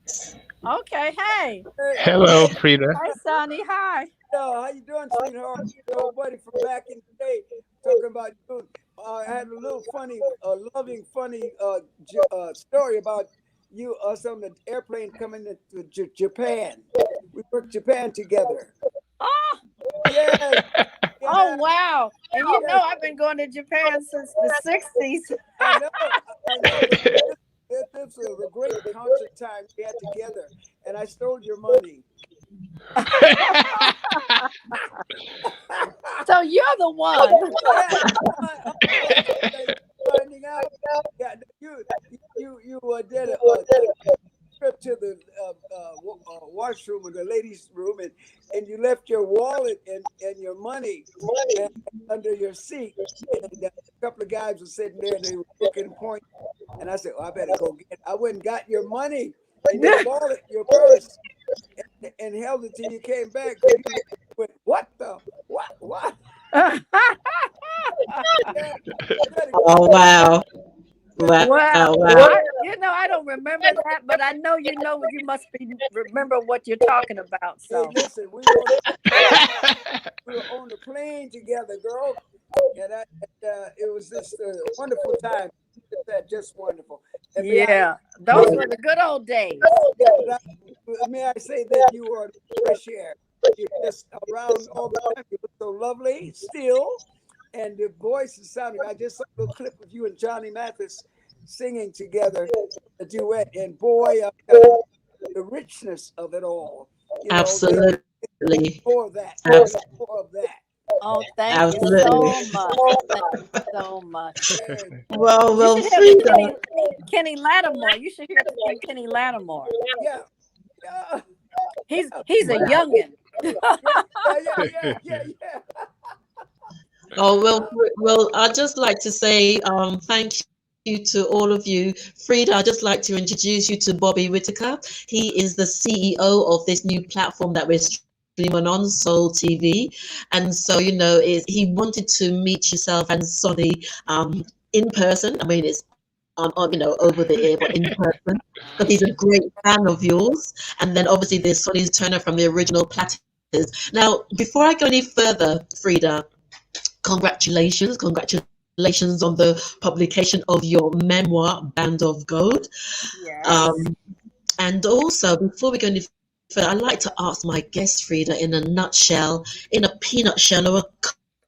Okay, hey. Hello, Freda. Hi, Sonny. Hi. How you doing, sweetheart? Your buddy from back in the day talking about you. I had a little funny, loving, funny story about you, us on the airplane coming to Japan. We worked Japan together. Oh, yeah. Oh, wow. And you know I've been going to Japan since the 60s. I know. This was a great concert time we had together, and I stole your money. So you're the one. Finding out, yeah, you did a trip to the washroom or the ladies' room, and you left your wallet and your money under your seat. And a couple of guys were sitting there, and they were looking and pointing. And I said, I better go get it. I went and got your money and your wallet, your purse, and held it till you came back. You went, what the? What? Oh, wow. Wow. Wow. You know, I don't remember that, but I know you must remember what you're talking about. So hey, listen, we were on the plane together, girl, and it was just a wonderful time. Just wonderful. And those were the good old days. May I say that you are fresh air. You're just around all the time. You look so lovely still. And the voice is sounding. I just saw a little clip of you and Johnny Mathis singing together. a duet, and boy, the richness of it all. You know, Absolutely. more of that. More of that. Oh, thank Absolutely. you so much. Thank you so much. Well, you should Freda. hear Kenny Lattimore. You should hear Kenny Lattimore. Yeah. He's a youngin. Yeah. Oh, well, I'd just like to say thank you to all of you. Freda, I'd just like to introduce you to Bobby Whitaker. He is the CEO of this new platform that we're streaming on, Soul TV. And so, you know, he wanted to meet yourself and Sonny in person. I mean, it's on you know, over the air, but in person. But he's a great fan of yours. And then obviously there's Sonny Turner from the original Platters. Now, before I go any further, Freda, congratulations on the publication of your memoir, Band of Gold. Yes. And also, before we go any further, I'd like to ask my guest, Freda, in a nutshell, in a peanut shell or a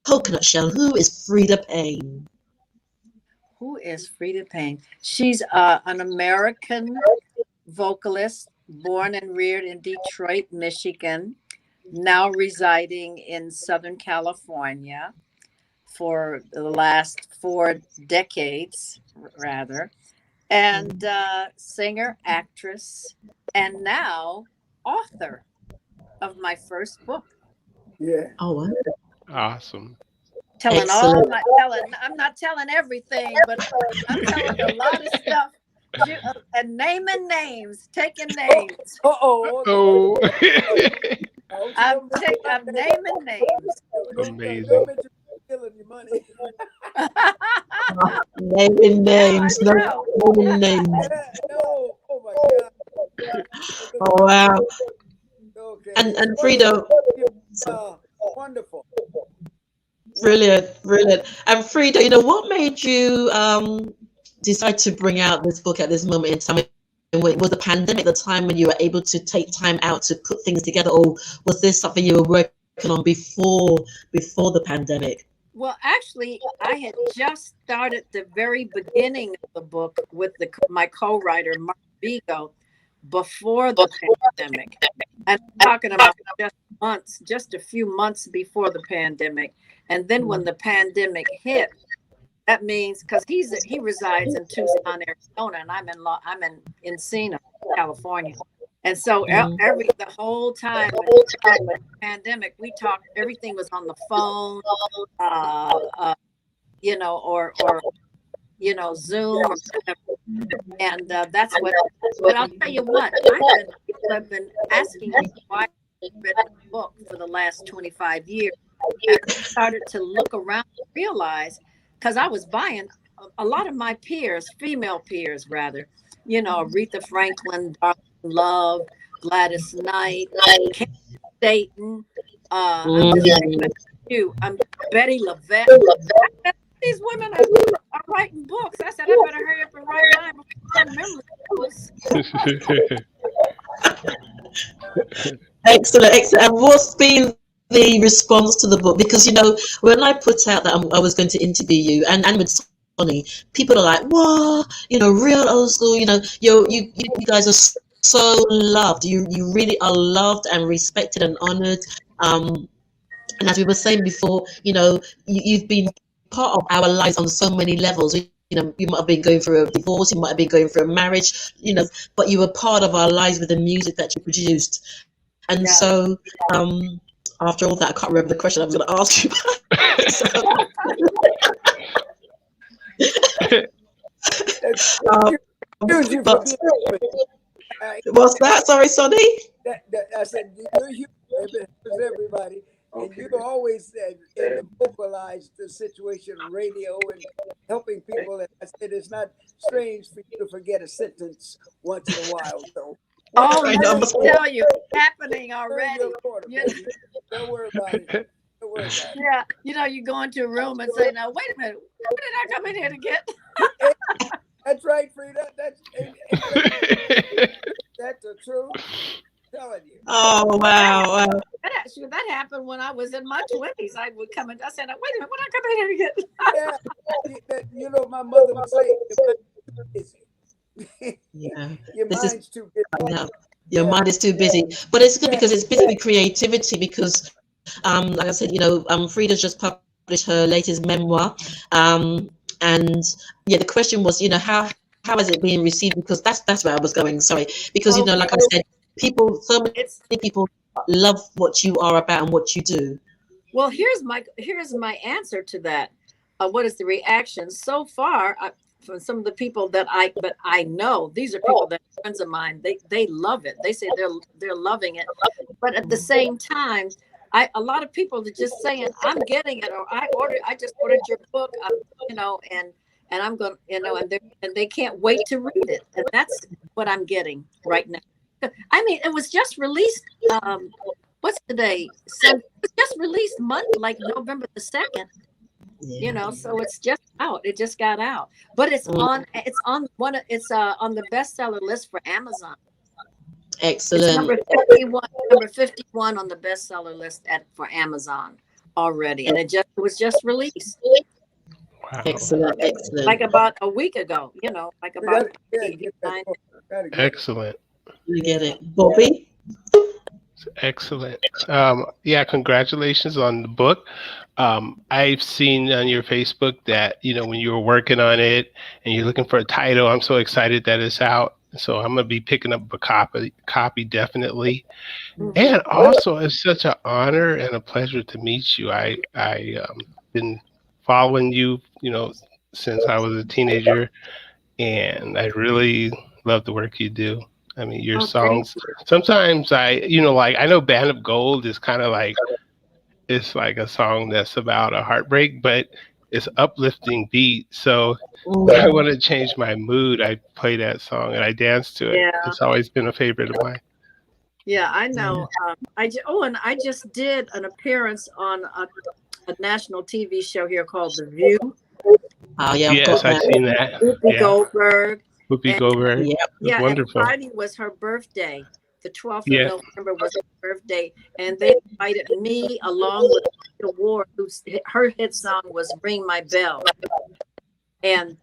coconut shell, who is Freda Payne? Who is Freda Payne? She's an American vocalist, born and reared in Detroit, Michigan, now residing in Southern California for the last 4 decades, rather, and singer, actress, and now author of my first book. Yeah. Oh, wow. Awesome. I'm not telling everything, but I'm telling a lot of stuff. And naming names, taking names. Oh. I'm naming names. Amazing. Killing your money. Naming names, naming names. No, oh my God. Oh, wow. Okay. And Freda, wonderful. Brilliant. And Freda, you know, what made you decide to bring out this book at this moment in time? Was the pandemic the time when you were able to take time out to put things together, or was this something you were working on before the pandemic? Well, actually, I had just started the very beginning of the book with my co-writer, Mark Vigo, before the pandemic. And I'm talking about just a few months before the pandemic. And then when the pandemic hit, that means because he resides in Tucson, Arizona, and I'm in Encino, California. And so the whole time with the pandemic, we talked. Everything was on the phone, you know, or you know, Zoom, or and that's what. But I'll tell you what, I've been asking why I read the book for the last 25 years. And I started to look around and realize, because I was buying a lot of my peers, female peers rather, you know, Aretha Franklin, Darlene Love, Gladys Knight, Kate Staten, I'm Betty LaVette. These women are writing books. I said, I better hurry up and write mine before I remember this. Excellent. And what's been the response to the book? Because, you know, when I put out that I was going to interview you and with Sonny, people are like, "Wow, you know, real old school. You know, you guys are so loved. You really are loved and respected and honored." And as we were saying before, you know, you've been part of our lives on so many levels. You know, you might have been going through a divorce, you might have been going through a marriage, you know, but you were part of our lives with the music that you produced. And so, after all that, I can't remember the question I was going to ask you. What's that? Sorry, Sonny? I said, you're human, everybody. And you always vocalize the situation on radio and helping people. And I said, it's not strange for you to forget a sentence once in a while. So. Oh, I tell you, it's happening already. Don't worry about it. Yeah, you know, you go into a room and say, "Now, wait a minute, what did I come in here to get?" That's right, Freda. That's the truth. I'm telling you. Oh wow! That happened when I was in my 20s. I would come in. I said, "Wait a minute, what did I come in here to get?" You know, my mother would say, Yeah. Your This mind's is too busy. yeah. Your mind is too busy, but it's good because it's busy with creativity. Because, like I said, Freda's just published her latest memoir, and yeah, the question was, how is it being received? Because that's where I was going. Sorry, because like I said, so many people love what you are about and what you do. Well, here's my answer to that. What is the reaction so far from some of the people that I know? These are people that are friends of mine. They love it. They say they're loving it. But at the same time, a lot of people are just saying, I'm getting it, or I just ordered your book, and I'm going, and they can't wait to read it. And that's what I'm getting right now. I mean, it was just released. What's the day? So it was just released Monday, like November the 2nd. So it's just out. It just got out, but it's on the bestseller list for Amazon. Excellent. It's number 51 on the bestseller list for Amazon already, and it was just released. Wow. Excellent. Like about a week ago, like about 9. Excellent. You get it, Bobby. Excellent. Yeah, congratulations on the book. I've seen on your Facebook that, when you were working on it and you're looking for a title, I'm so excited that it's out. So I'm going to be picking up a copy definitely. And also, it's such an honor and a pleasure to meet you. I been following you, since I was a teenager, and I really love the work you do. I mean, your songs, sometimes I know Band of Gold is kind of like, it's like a song that's about a heartbreak, but it's uplifting beat. So when I want to change my mood, I play that song and I dance to it. Yeah. It's always been a favorite of mine. Yeah, I know. And I just did an appearance on a national TV show here called The View. Oh yeah, yes, I've seen that. Whoopi Goldberg. Whoopi Goldberg. Yeah, wonderful. And Friday was her birthday. The 12th Yeah. of November was her birthday, and they invited me along with Rita Ward, her hit song was "Ring My Bell," and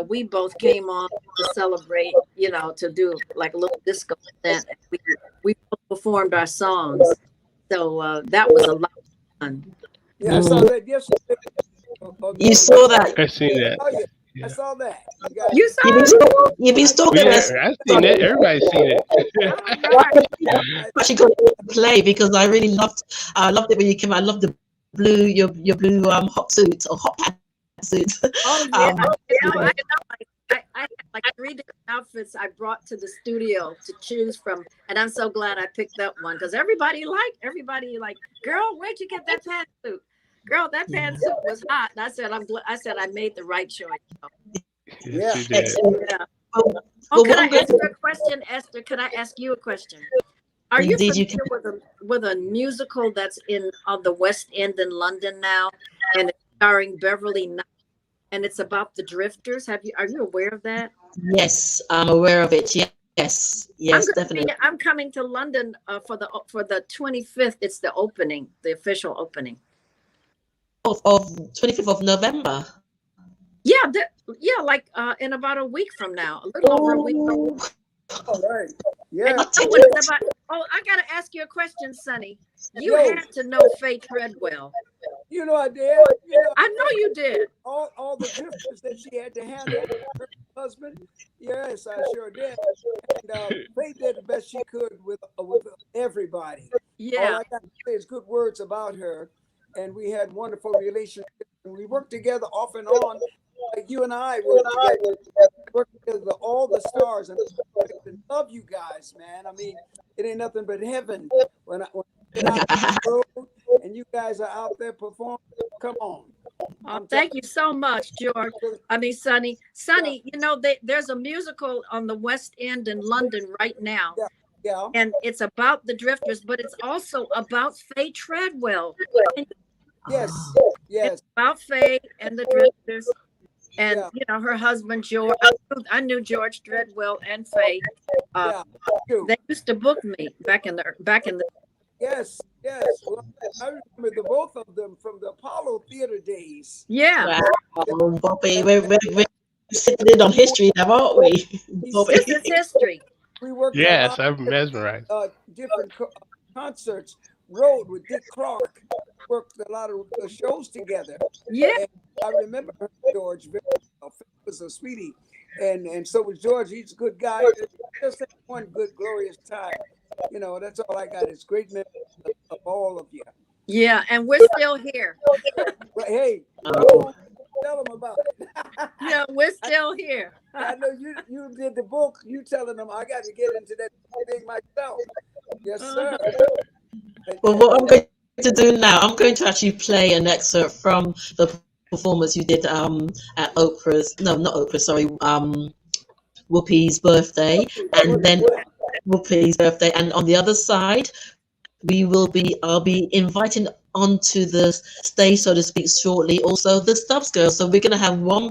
we both came on to celebrate, to do like a little disco event. We both performed our songs, so that was a lot of fun. Yeah, I saw that yesterday. You saw that? I seen that. Oh, yeah. I saw that. You saw it? You've been stalking us. I've seen it. Everybody's seen it. Actually got to play because I really loved it when you came out. I loved the blue, your blue hot suit or hot pants suit. Oh yeah, I know. I had like 3 different outfits I brought to the studio to choose from, and I'm so glad I picked that one because everybody like, girl, where'd you get that pantsuit? Girl, that pantsuit was hot. And I said I made the right choice. Yes, Yeah. Oh, can I ask you a question, Esther? Can I ask you a question? Are you familiar with a musical that's on the West End in London now, and it's starring Beverly Knight, and it's about the Drifters? Are you aware of that? Yes, I'm aware of it. Yes, definitely. I'm coming to London for the 25th. It's the opening, the official opening. Of 25th of November. Yeah, like in about a week from now, a little over a week from now. All right. Yeah. I gotta ask you a question, Sonny. You had to know Faye Treadwell. I did. I know you did. All the difference that she had to handle with her husband. Yes, I sure did. And Faye did the best she could with everybody. Yeah. All I got to say is good words about her. And we had wonderful relationships. And we worked together off and on, like you and I worked together, all the stars. And I love you guys, man. I mean, it ain't nothing but heaven when I get out on the road and you guys are out there performing. Come on. Thank you so much, George. Sonny. Sonny, there's a musical on the West End in London right now. Yeah. And it's about the Drifters, but it's also about Faye Treadwell. Yes. It's about Faye and the Drifters, and her husband George. I knew George Treadwell and Faye. They used to book me back in the. Yes. Well, I remember the both of them from the Apollo Theater days. Yeah. Wow, Bobby, we're sitting in on history now, aren't we, Bobby? This is history. We worked Yes, I'm mesmerized. different concerts. Rode with Dick Clark. Worked a lot of shows together. Yeah. And I remember George was a sweetie, and so was George. He's a good guy. Just had one good glorious time. You know, that's all I got. It's great memories of all of you. Yeah, and we're still here. But hey, tell them about it. Yeah, we're still here. I know you did the book. You telling them I got to get into that thing myself. Yes, sir. Well, what I'm going to do now, I'm going to actually play an excerpt from the performance you did at Oprah's, no, not Oprah, sorry, Whoopi's birthday, and then Whoopi's birthday, and on the other side, I'll be inviting onto the stage, so to speak, shortly, also the Stubbs Girls. So we're going to have one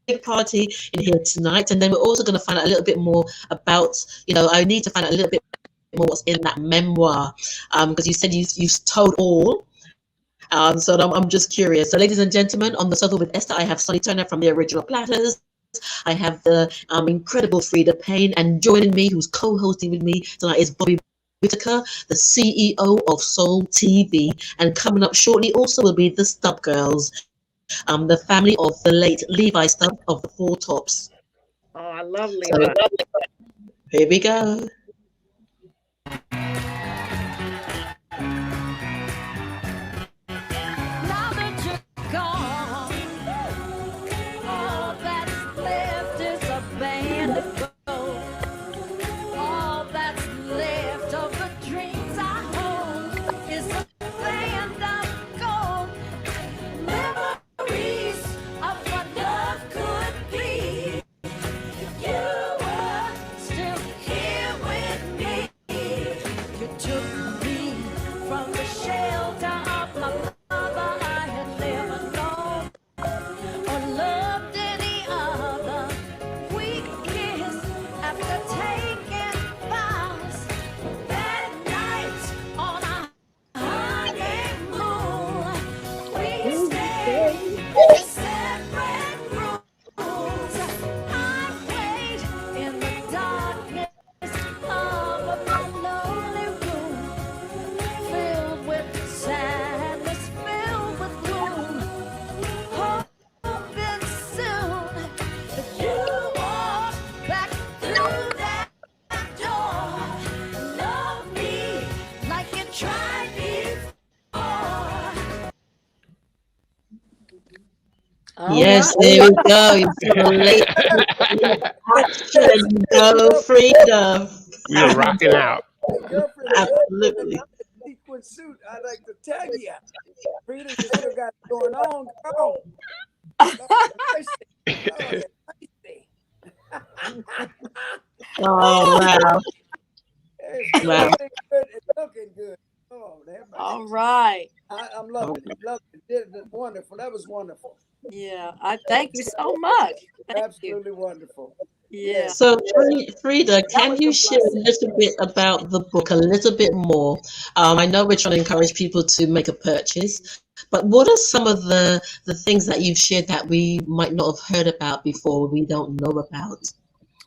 big party in here tonight, and then we're also going to find out a little bit more about, I need to find out a little bit more what's in that memoir, because you said you've told all. So I'm just curious. So, ladies and gentlemen, on the sofa with Esther, I have Sonny Turner from the original Platters. I have the incredible Freda Payne, and joining me, who's co-hosting with me tonight, is Bobby Whitaker, the CEO of Soul TV. And coming up shortly also will be the Stubbs Girls, the family of the late Levi Stubbs of the Four Tops. Oh, I love Levi. So, here we go. Yes, there we go. Go, Freda. We are rocking out. Absolutely. Sequin suit. I'd like to tell you, Freda, you still got it going on. Oh, wow. Wow. It's looking good. Oh, all right. I'm loving it. It's wonderful. That was wonderful. Yeah, I thank you so much. Absolutely wonderful. Yeah. So, Freda, can you share a little bit about the book, a little bit more? I know we're trying to encourage people to make a purchase, but what are some of the things that you've shared that we might not have heard about before, we don't know about?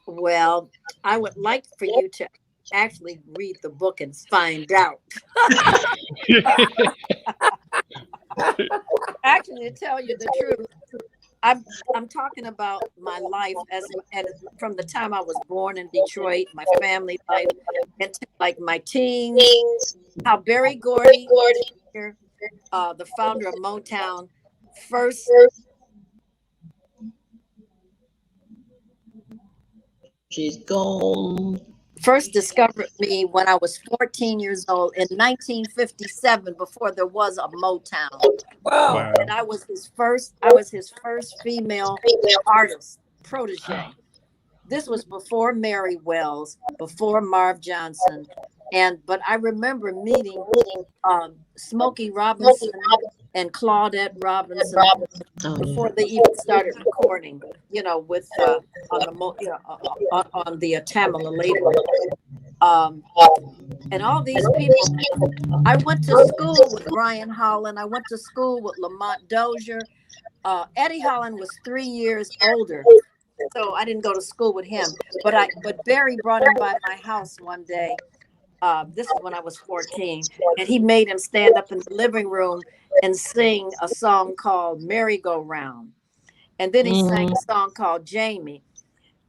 Well, I would like for you to actually read the book and find out. Actually, to tell you the truth, I'm talking about my life and from the time I was born in Detroit, my family life, and like my teens, how Berry Gordy, the founder of Motown, first. She's gone. First discovered me when I was 14 years old in 1957, before there was a Motown. Wow. And I was his first female artist protege. This was before Mary Wells, before Marv Johnson. But I remember meeting Smokey Robinson and Claudette Robinson before they even started recording, with on the Tamala label. And all these people, I went to school with Brian Holland. I went to school with Lamont Dozier. Eddie Holland was 3 years older so I didn't go to school with him. But Barry brought him by my house one day. This is when I was 14, and he made him stand up in the living room and sing a song called "Merry Go Round," and then he sang a song called "Jamie."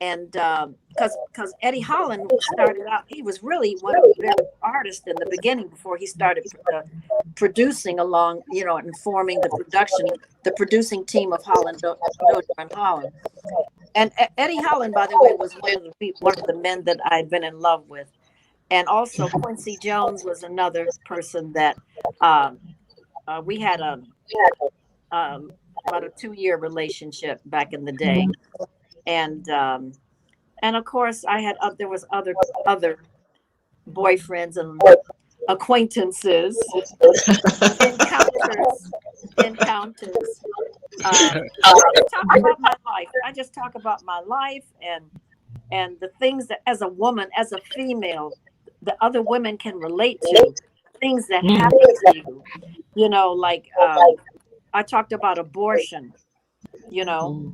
And because Eddie Holland started out, he was really one of the best artists in the beginning before he started producing along, and forming the producing team of Holland, Dozier and Holland. And Eddie Holland, by the way, was one of the men that I'd been in love with. And also Quincy Jones was another person that we had about a 2-year relationship back in the day. And of course I had there was other boyfriends and acquaintances, encounters. I just talk about my life and the things that, as a woman, as a female, the other women can relate to, things that happen to you. Like I talked about abortion. And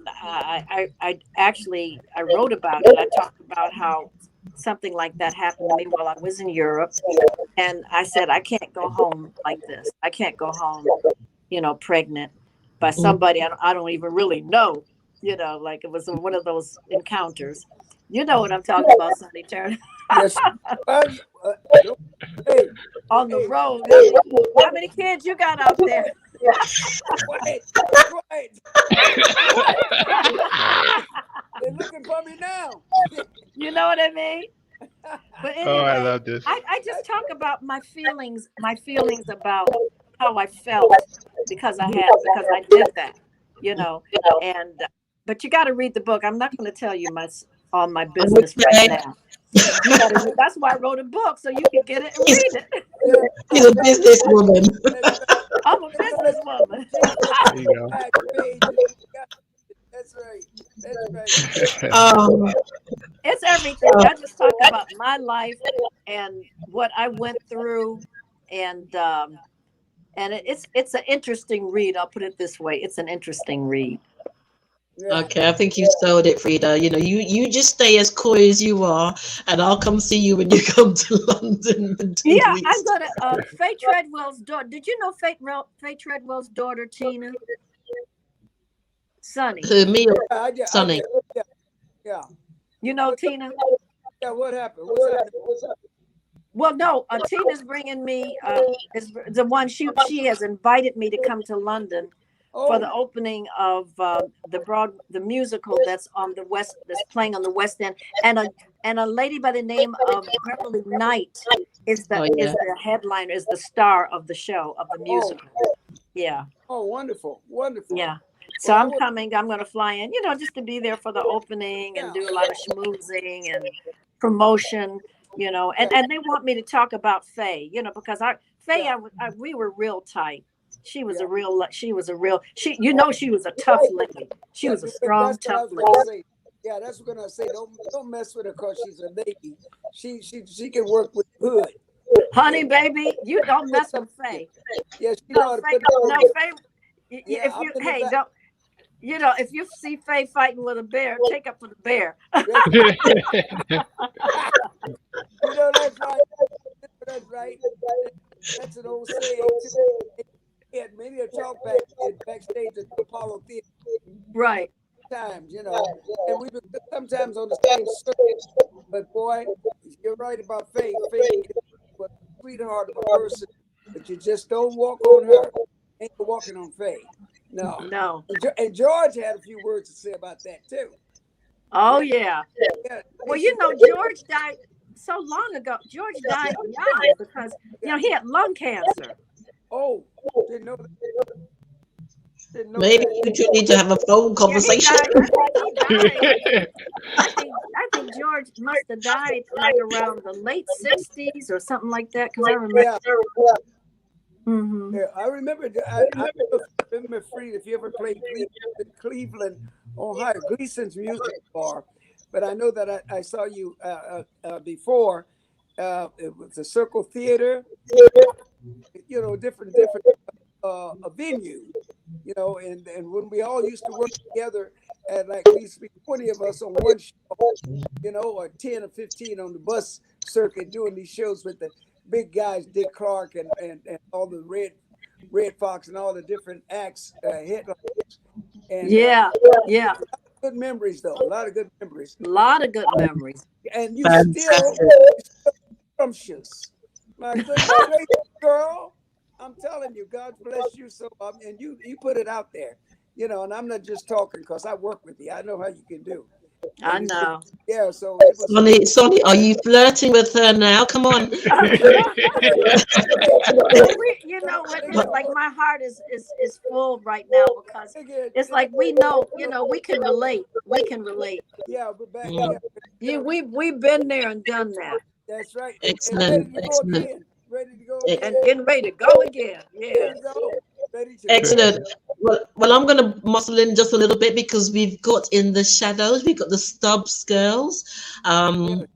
I actually wrote about it. I talked about how something like that happened to me while I was in Europe, and I said I can't go home like this. I can't go home, pregnant by somebody I don't even really know. Like it was one of those encounters. You know what I'm talking about, Sonny Turner. Yes. On the road. How many kids you got out there? Wait. They're looking for me now. You know what I mean? But anyway, I love this. I just talk about my feelings about how I felt because I did that, and but you got to read the book. I'm not going to tell you all my business right now. That's why I wrote a book, so you can get it and read it. She's a businesswoman. I'm a businesswoman. There you go. That's right. It's everything. I just talk about my life and what I went through, and it's an interesting read. I'll put it this way: it's an interesting read. Okay, I think you sold it, Freda. You just stay as coy as you are, and I'll come see you when you come to London. Yeah, I'm gonna. Faye Treadwell's daughter. Did you know Faye Treadwell's daughter, Tina? Sonny. Me or Sonny? Yeah. You know Tina? Yeah. What happened? What's up? Well, no. Tina's bringing me. Is the one she has invited me to come to London. For the opening of the musical that's playing on the West End, and a lady by the name of Beverly Knight is the headliner, is the star of the show, of the musical. Yeah. Oh, wonderful. Yeah. So I'm coming. I'm going to fly in, just to be there for the opening and do a lot of schmoozing and promotion, and they want me to talk about Faye, because we were real tight. She was a real, she was a tough lady. She was a strong, tough lady. Yeah, that's what I'm gonna say. Don't mess with her because she's a lady. She can work with hood. Honey, baby, you don't mess with Faye. Yeah, she know how to put Faye. If you see Faye fighting with a bear, take up for the bear. That's right. That's an old saying. He had many a talk backstage at the Apollo Theater. Right. Times, and we were sometimes on the same circuit. But boy, you're right about Faye. Faye was a sweetheart of a person, but you just don't walk on her. Ain't walking on Faye. No. And George had a few words to say about that too. Oh yeah. Well, George died so long ago. George died young because he had lung cancer. Oh, didn't know that. Maybe you two need to have a phone conversation. I think George must have died like around the late 60s or something like that. Because I remember. Yeah, I remember. I remember Freda, if you ever played Cleveland, Ohio, Gleason's Music Bar. But I know that I saw you before. It was the Circle Theater. Different venue, and when we all used to work together and like we used to be 20 of us on one show, you know, or 10 or 15 on the bus circuit doing these shows with the big guys, Dick Clark and all the Red Fox and all the different acts, headliners. And yeah. Good memories though, a lot of good memories. A lot of good memories. And you still scrumptious. My goodness, girl. I'm telling you, God bless you so and you put it out there, you know, and I'm not just talking because I work with you. I know how you can do. I know. Yeah, so it was Sonny, are you flirting with her now? Come on. You know what? It's like my heart is full right now because it's like we know, you know, we can relate. We can relate. Yeah, we're back. Yeah, we've been there and done that. That's right. Excellent. Ready to go again. And getting ready to go again. Yeah. Excellent. Well, I'm going to muscle in just a little bit because we've got in the shadows, we've got the Stubbs Girls, and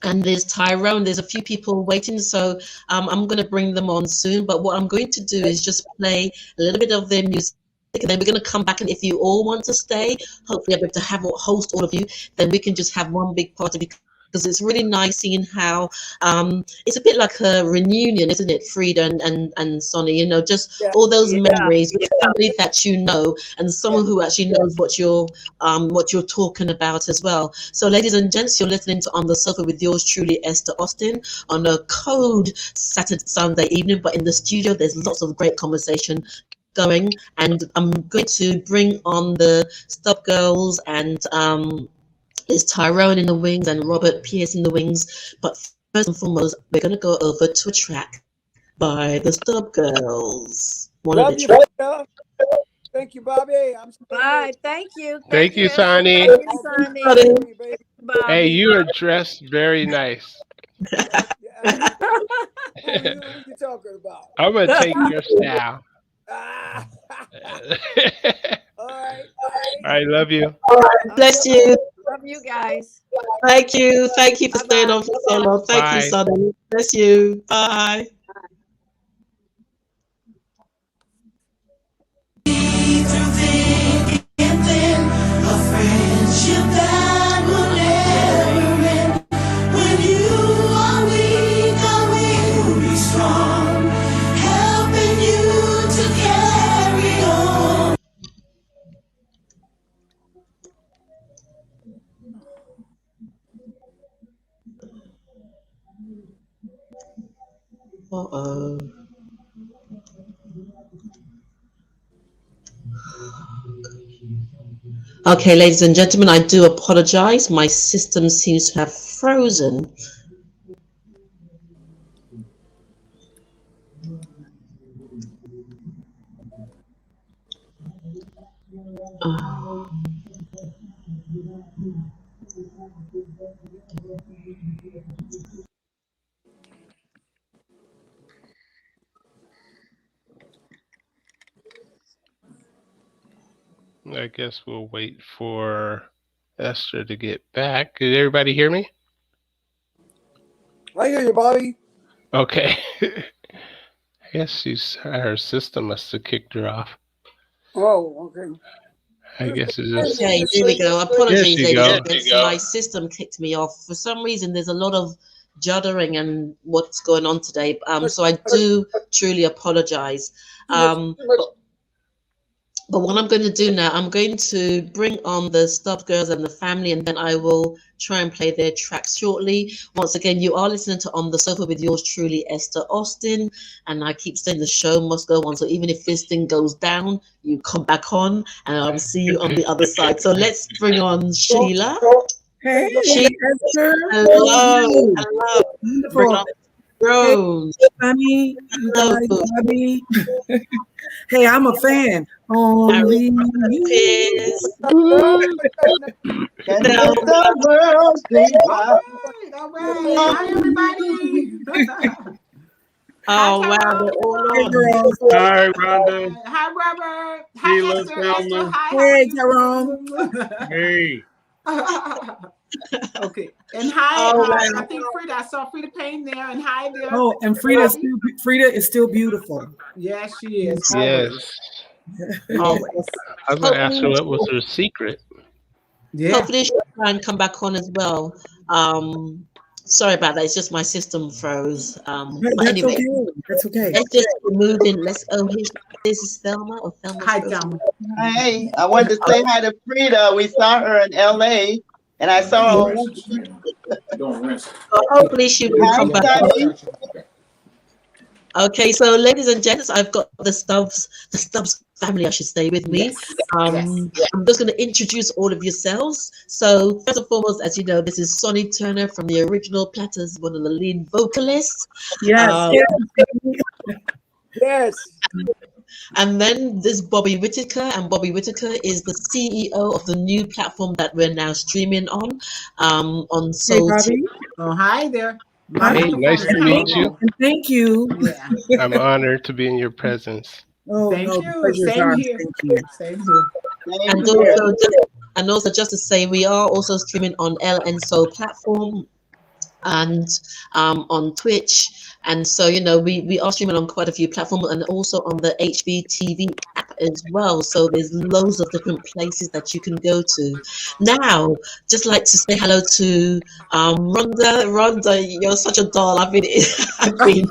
there's Tyrone. There's a few people waiting, so I'm going to bring them on soon. But what I'm going to do is just play a little bit of their music, and then we're going to come back. And if you all want to stay, hopefully I'll be able to host all of you. Then we can just have one big party. Because it's really nice seeing how it's a bit like a reunion, isn't it, Freda and Sonny? You know, just all those memories with somebody that you know and someone who actually knows what you're talking about as well. So, ladies and gents, you're listening to On the Sofa with yours truly, Esther Austin, on a cold Sunday evening. But in the studio, there's lots of great conversation going, and I'm going to bring on the Stubbs Girls and there's Tyrone in the wings and Robert Pierce in the wings. But first and foremost, we're going to go over to a track by the Stubbs Girls. Love you, thank you, Bobby. Bye. Thank you. Thank you, Sonny. Thank you, Sonny. Hey, you are dressed very nice. What are you talking about? I'm going to take your style. All right. I love you. All right, bless you. Love you guys. Thank you for staying on for so long. Thank you, Sonny. Bless you. Bye. Uh-oh. Okay, ladies and gentlemen, I do apologize. My system seems to have frozen. I guess we'll wait for Esther to get back. Did everybody hear me? I hear you, Bobby. Okay. I guess her system must have kicked her off. Oh, okay. I guess it's just... Okay, here we go. Apologies, ladies. My system kicked me off. For some reason, there's a lot of juddering and what's going on today. So I do truly apologize. But what I'm going to do now, I'm going to bring on the Stubbs Girls and the family, and then I will try and play their tracks shortly. Once again, you are listening to On the Sofa with yours truly, Esther Austin. And I keep saying the show must go on. So even if this thing goes down, you come back on and I'll see you on the other side. So let's bring on Sheila. Hey, Esther. Hello. Bring on Rose. Hey, Bobby. Hey, I'm a fan. Only Hi, everybody. Oh, wow. They're all on. Hi, Rhonda. Hi, Robert. Sheila, Esther. Esther. Hi. Hey, Tyrone. Hey. Okay. And hi, Oh, wow. I think Freda. I saw Freda Payne there. And hi there. Oh, and Freda is still beautiful. Yes, she is. Yes. Oh, I was going to ask her what was her secret. Hopefully she'll try and come back on as well. Sorry about that. It's just my system froze. But anyway, That's okay. let's just move in. This is Thelma or Thelma. Hi, Thelma. Hey, I wanted to say hi to Freda. We saw her in LA, and I saw her. Hopefully she will come back. Okay, so ladies and gents, I've got the Stubbs family, I should say, with me. I'm just going to introduce all of yourselves. So first and foremost, as you know, this is Sonny Turner from the original Platters, one of the lead vocalists. Yes. Yes. And then this Bobby Whitaker, and Bobby Whitaker is the CEO of the new platform that we're now streaming on Soul TV. Oh, hi there. Hey, nice to meet you. Thank you. I'm honored to be in your presence. Oh, Thank you. Same here. Same here. And also just to say, we are also streaming on LN Soul platform and on Twitch. And so, you know, we are streaming on quite a few platforms and also on the HVTV app as well. So there's loads of different places that you can go to. Now, just like to say hello to Rhonda. Rhonda, you're such a doll. You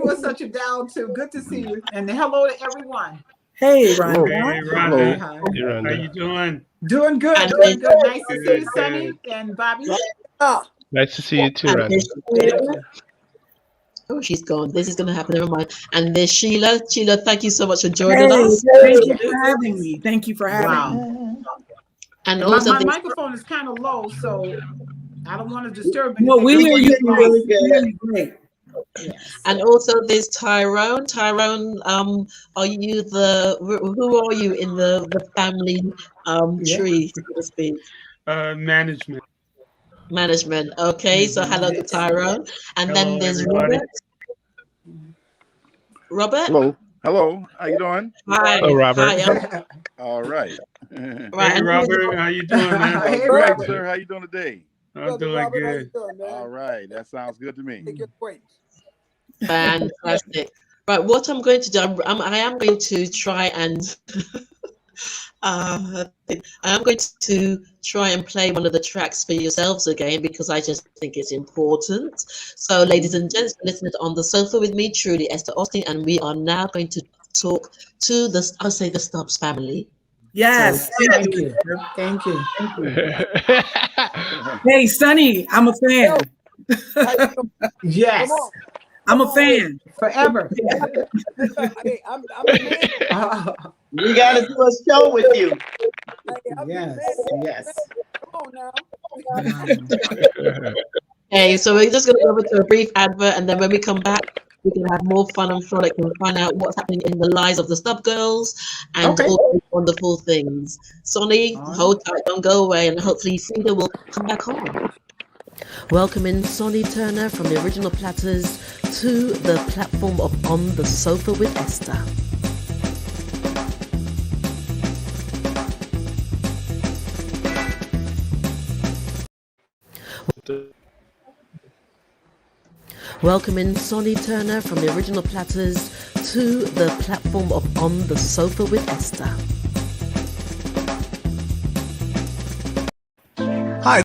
were such a doll too. Good to see you. And hello to everyone. Hey, Rhonda. Hey, Rhonda. Hi. Hey, Rhonda. How you doing? Doing good. Doing good. Nice to see you, Sonny and Bobby. Nice to see you too, Rhonda. Oh, she's gone. This is going to happen. Never mind. And there's Sheila. Sheila, thank you so much for joining us. Thank you for having me. Thank you for having me. And also my microphone is kind of low, so I don't want to disturb anything. Well, we hear you really good. Yes. And also there's Tyrone. Tyrone, are you who are you in the family tree, so to speak? Management. Management. Okay, so hello to Tyrone. And hello, then there's everybody. Robert. Hello. Hello. How you doing? Hi. Hello, Robert. Hi, all right. Right. Hey, Robert. How you doing, man? Hey, Robert. Sir, how you doing today? I'm doing good. All right. That sounds good to me. Take your point. Fantastic. Right. What I'm going to do, I am going to try and I am going to try and play one of the tracks for yourselves again because I just think it's important. So, ladies and gents, listeners on the sofa with me, truly Esther Austin, and we are now going to talk to the Stubbs family. Yes. So, thank you. Thank you. Thank you. Hey, Sonny, I'm a fan. Yes. I'm a fan. Forever. Hey, I'm a man. We got to do a show with you. Yes. Yes. Come on now. Hey, so we're just going to go over to a brief advert, and then when we come back, we can have more fun and frolic and find out what's happening in the lives of the Stubbs Girls and all these wonderful things. Sonny, hold tight, don't go away, and hopefully Freda will come back on. Welcoming Sonny Turner from the original Platters to the platform of On the Sofa with Esther. Welcoming Sonny Turner from the original Platters to the platform of On the Sofa with Esther. Hi.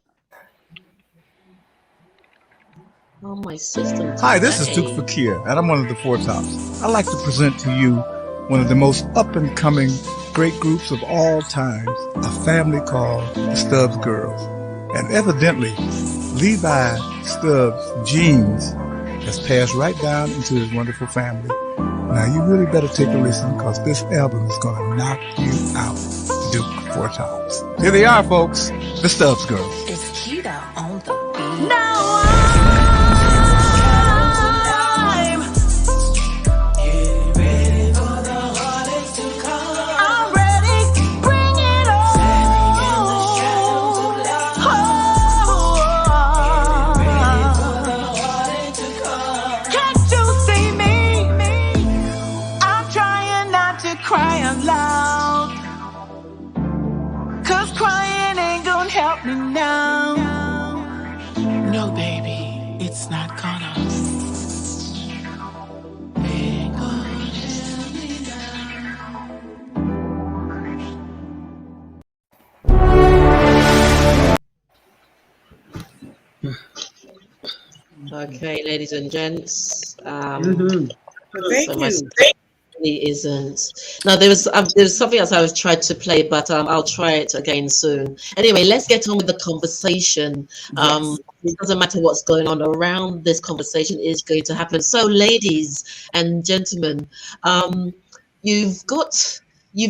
Oh, my system. Hi, this is Duke Fakir, and I'm one of the Four Tops. I'd like to present to you one of the most up-and-coming great groups of all times, a family called the Stubbs Girls. And evidently, Levi Stubbs' genes has passed right down into his wonderful family. Now, you really better take a listen, because this album is going to knock you out, Duke Four Tops. Here they are, folks, the Stubbs Girls. It's cute out on the beat. No, baby, it's not gonna. Okay, ladies and gents. Thank you. Really isn't. Now there was something else I was tried to play, but I'll try it again soon. Anyway, let's get on with the conversation. It doesn't matter what's going on around this conversation is going to happen. So, ladies and gentlemen, you've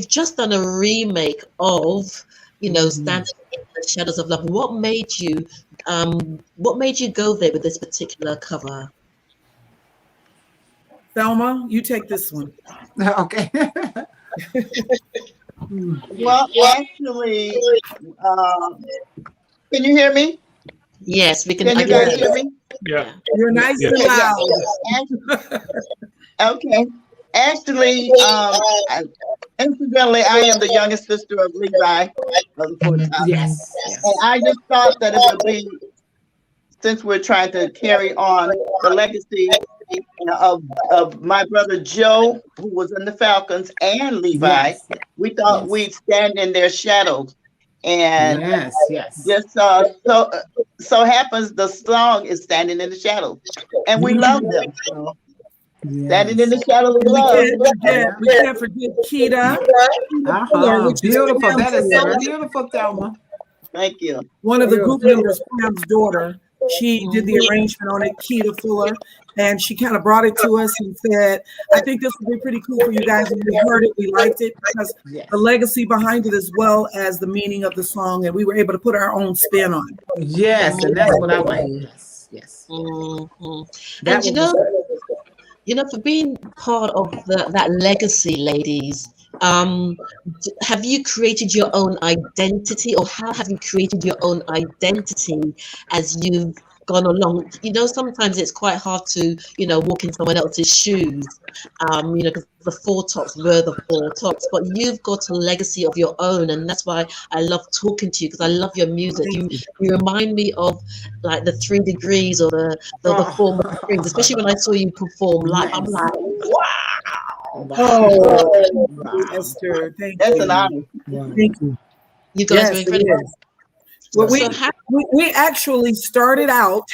just done a remake of, Standing in the Shadows of Love. What made you go there with this particular cover? Thelma, you take this one. Okay. Well, actually, can you hear me? Yes, we can. Can you guys hear me? Yeah. You're nice and loud. Okay. Actually, incidentally, I am the youngest sister of Levi. Yes. And I just thought that it would be, since we're trying to carry on the legacy of my brother Joe, who was in the Falcons, and Levi, we thought we'd stand in their shadows. And just so happens the song is Standing in the Shadows, and we love them. So. Standing in the shadows of love. We can't forget Keita. Beautiful. That is so beautiful, Thelma. Thank you. One of the group members, Pam's daughter, she did the arrangement on it, Keita Fuller, and she kind of brought it to us and said, I think this would be pretty cool for you guys. And we heard it, we liked it, because the legacy behind it as well as the meaning of the song, and we were able to put our own spin on it. Yes, and that's what I like. Yes. And for being part of that legacy, ladies, have you created your own identity, or how have you created your own identity as you've gone along? Sometimes it's quite hard to, walk in someone else's shoes, because the Four Tops were the Four Tops, but you've got a legacy of your own, and that's why I love talking to you, because I love your music. You remind me of like the 3 Degrees or the Four Strings, especially when I saw you perform live. I'm like, wow. Oh, Esther, thank you. That's an honor. Thank you. You guys were incredible. Well, we actually started out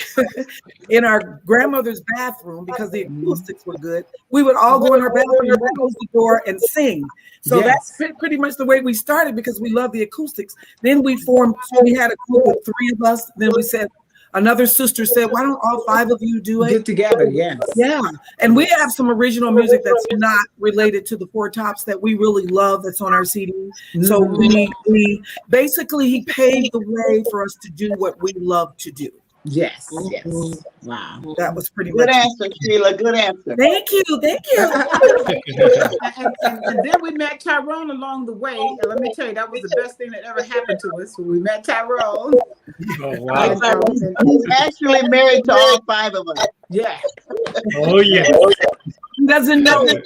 in our grandmother's bathroom because the acoustics were good. We would all go in her bathroom, close the door, and sing. So that's pretty much the way we started, because we love the acoustics. Then we had a group of 3 of us. Then we said, another sister said, why don't all 5 of you do it? Get together, yes. Yeah. And we have some original music that's not related to the Four Tops that we really love that's on our CD. So we basically, he paved the way for us to do what we love to do. Yes. Wow. That was pretty good much answer, Sheila. Good answer. Thank you. And then we met Tyrone along the way. And let me tell you, that was the best thing that ever happened to us when we met Tyrone. Oh, wow. He's actually married to all 5 of us. Yeah. Oh, yeah. He doesn't know. Wow.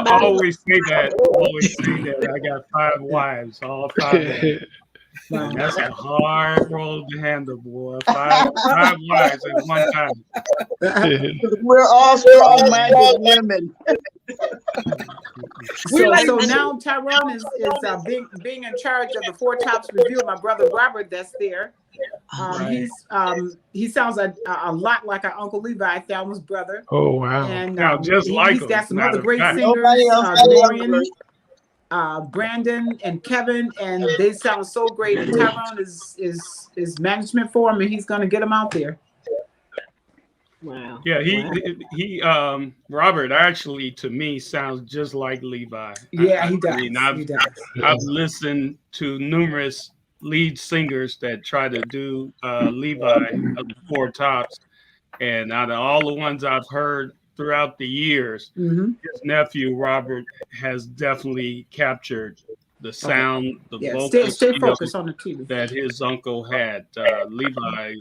I always say that. I got 5 wives, all 5 of them. Wow. That's a hard road to handle, boy. 5 wives at one time. We're all strong-minded women. So now Tyrone is being in charge of the Four Tops review. My brother Robert, that's there. He sounds a lot like our Uncle Levi, Thelma's brother. Oh wow! And just like he's him, got some other great singers, Marion, Brandon and Kevin, and they sound so great. And Tyrone is management for him, and he's going to get them out there. Wow. Yeah, he Robert actually to me sounds just like Levi. Yeah, he does. I've listened to numerous lead singers that try to do Levi of the Four Tops, and out of all the ones I've heard throughout the years, his nephew Robert has definitely captured the sound, the vocal stay focused on the key that his uncle had. Levi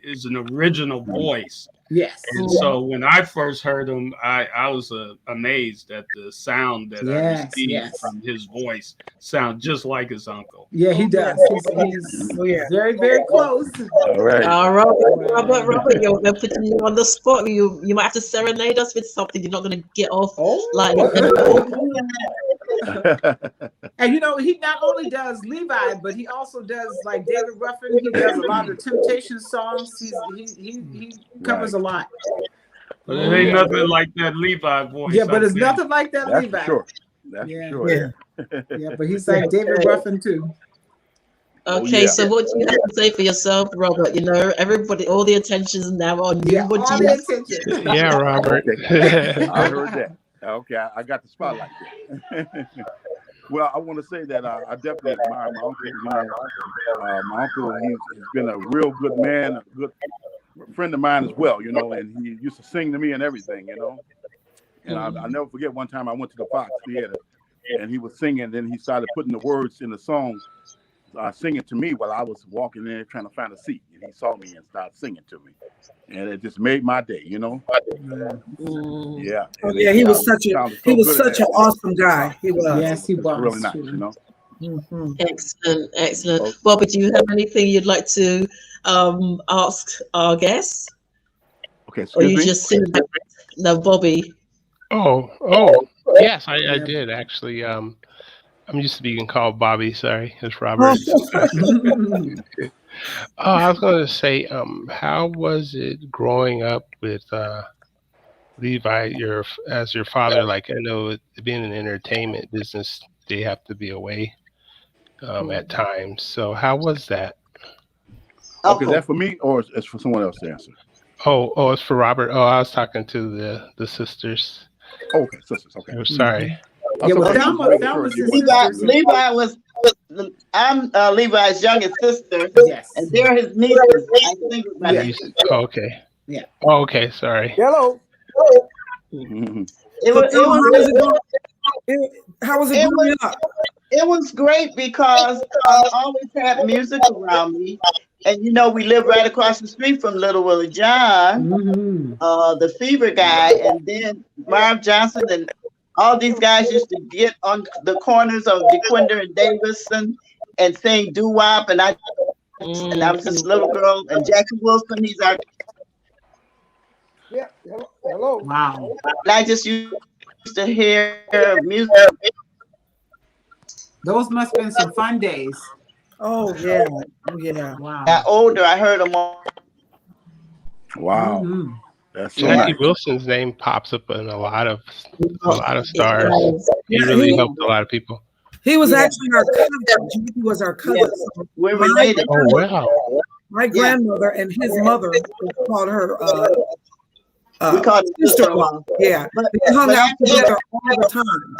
is an original voice. Yes. And so when I first heard him, I was amazed at the sound that I received from his voice. Sound just like his uncle. Yeah, he does. He's very, very close. All right. Robert, you're going to put you on the spot. You might have to serenade us with something. You're not going to get off like. And he not only does Levi, but he also does like David Ruffin. He does a lot of Temptation songs. He covers a lot. But it ain't nothing like that Levi voice. Yeah, but it's nothing like that That's Levi. for sure. That's for sure. Yeah, but he's like David Ruffin too. Okay, so what do you have to say for yourself, Robert? Everybody, all the attention is now on you. Yeah, What all do you the attention. Yeah, Robert. I heard that. Okay, I got the spotlight there. Well, I want to say that I definitely admire my uncle. My uncle, he's been a real good man, a good friend of mine as well, and he used to sing to me and everything, And I'll never forget one time I went to the Fox Theater and he was singing, then he started putting the words in the song, singing to me while I was walking in trying to find a seat. And he saw me and started singing to me. And it just made my day, Yeah. Oh, yeah, he was such an awesome guy. He was. Yes, he was. Really nice, Excellent. Bobby, do you have anything you'd like to ask our guests? Okay, or you just sing back? No, Bobby. Oh, yes, I did actually. I'm used to being called Bobby. Sorry, it's Robert. I was going to say, how was it growing up with Levi, as your father? Like, I know being in the entertainment business, they have to be away at times. So, how was that? Okay, is that for me or is for someone else to answer? Oh, it's for Robert. Oh, I was talking to the sisters. Okay, sisters. Okay, sorry. Yeah, Levi was. I'm Levi's youngest sister. Yes, and they're his nieces. I think. Okay. Yeah. Oh, okay. Sorry. Hello. How was it growing up? It was great because I always had music around me. And we live right across the street from Little Willie John, the Fever guy, and then Marv Johnson, and all these guys used to get on the corners of DeQuinder and Davison and sing doo-wop, and I was this little girl, and Jackie Wilson, he's our. Yeah, hello. Wow. And I just used to hear music. Those must have been some fun days. Oh yeah, yeah. Wow. Got older, I heard them all. Wow. That's so Jackie nice. Wilson's name pops up in a lot of stars. He really helped a lot of people. He was actually our cousin. Jackie was our cousin. Yes. We're related. Oh wow. My grandmother and his mother called her. We called it sister-in-law. Yeah, but they hung out together all the time.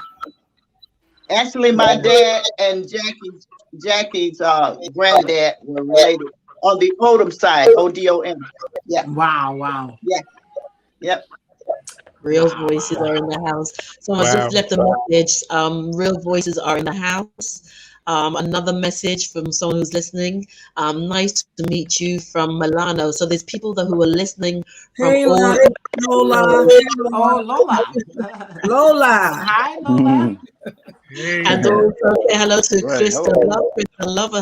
Actually, my dad and Jackie's granddad were related on the Odom side, ODOM. Yeah. Wow. Yeah. Yep. Real voices are in the house. So I just left a message. Real voices are in the house. Another message from someone who's listening. Nice to meet you from Milano. So there's people who are listening from all. Lola. Oh, Lola. Hi, Lola. And also say hello to Krista Lover.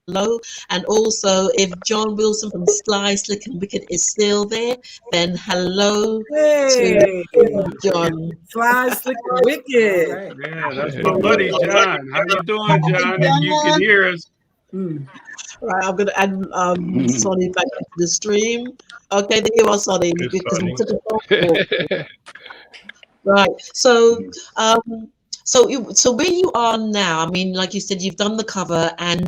Hello. And also, if John Wilson from Sly, Slick and Wicked is still there, then hello to John. Sly, Slick and Wicked. Yeah, that's my buddy John. How you doing, John? If you can hear us. Right, I'm gonna add Sonny back into the stream. Okay, there you are, Sonny. Because we took a phone call. Right. So so where you are now, I mean, like you said, you've done the cover, and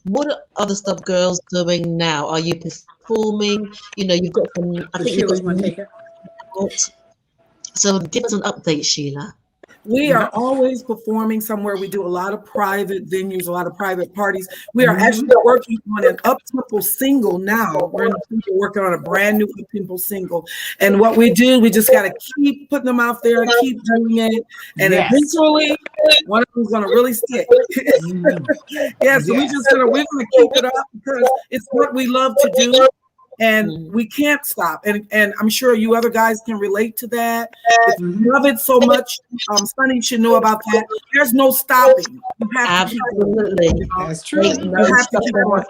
what are the Stubbs Girls doing now? Are you performing? You've got some. I think you've got some. So give us an update, Sheila. We are always performing somewhere. We do a lot of private venues, a lot of private parties. We are actually working on an up-tempo single now. We're in the studio working on a brand new up-tempo single. And what we do, we just got to keep putting them out there and keep doing it. And eventually, one of them's going to really stick. So we're going to keep it up because it's what we love to do. And we can't stop. And I'm sure you other guys can relate to that. If you love it so much, Sonny should know about that. There's no stopping. You have to keep going. That's true. You have to keep going.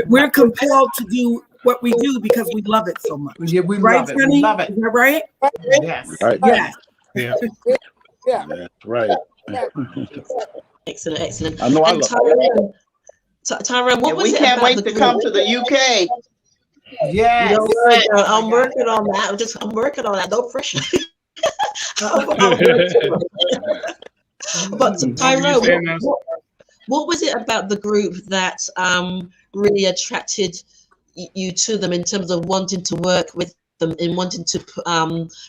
We're compelled to do what we do because we love it so much. Yeah, we right, love it. Sonny? We love it. Is that right? Yes. Right. Yes. Yeah. Yeah. That's right. Excellent, excellent. I know I And love Tyrone, what was we it can't about wait the to group? come to the UK. Yes. No worries, I'm working on that. I'm working on that. No pressure. But Tyrone, what was it about the group that really attracted you to them in terms of wanting to work with them and wanting to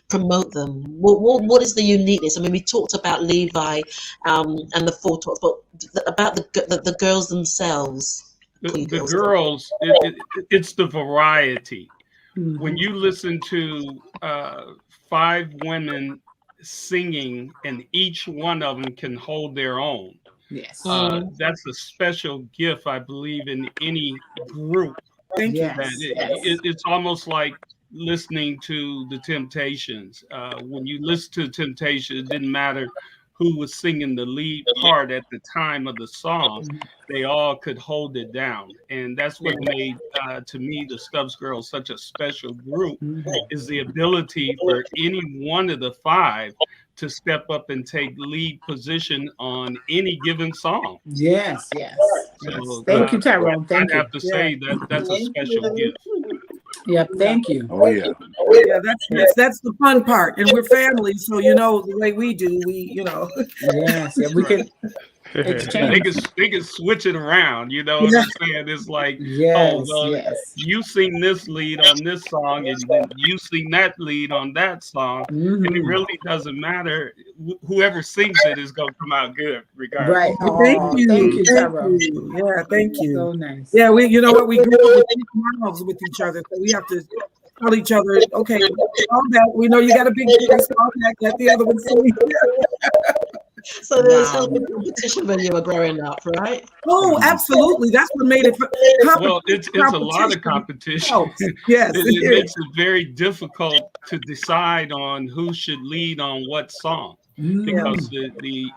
promote them? What is the uniqueness? I mean, we talked about Levi and the Four Talks, but about the girls themselves. The girls, it's the variety. When you listen to 5 women singing and each one of them can hold their own, yes, that's a special gift, I believe, in any group. Thank you. It's almost like listening to the Temptations. When you listen to Temptations, it didn't matter who was singing the lead part at the time of the song. They all could hold it down. And that's what made, to me, the Stubbs Girls such a special group, is the ability for any one of the 5 to step up and take lead position on any given song. Yes. So, thank you, Tyrone. Thank you. I have to say that's a special gift. Yeah, thank you. Oh yeah. Yeah, that's the fun part, and we're family, so the way we do, Yes, we can exchange. They can switch it around. You know what I'm saying? It's like, you sing this lead on this song, and then you sing that lead on that song, and it really doesn't matter. Whoever sings it is going to come out good, regardless. Right. Thank you, Tyrone. Yeah, thank you. So nice. Yeah, we grew up with mouths with each other, so we have to tell each other, okay, all that, we know you got a big voice, all that, let the other one sing. So there was healthy competition when you were growing up, right? Oh, absolutely. That's what made it. Well, it's a lot of competition. Oh, yes, it makes it very difficult to decide on who should lead on what song, because the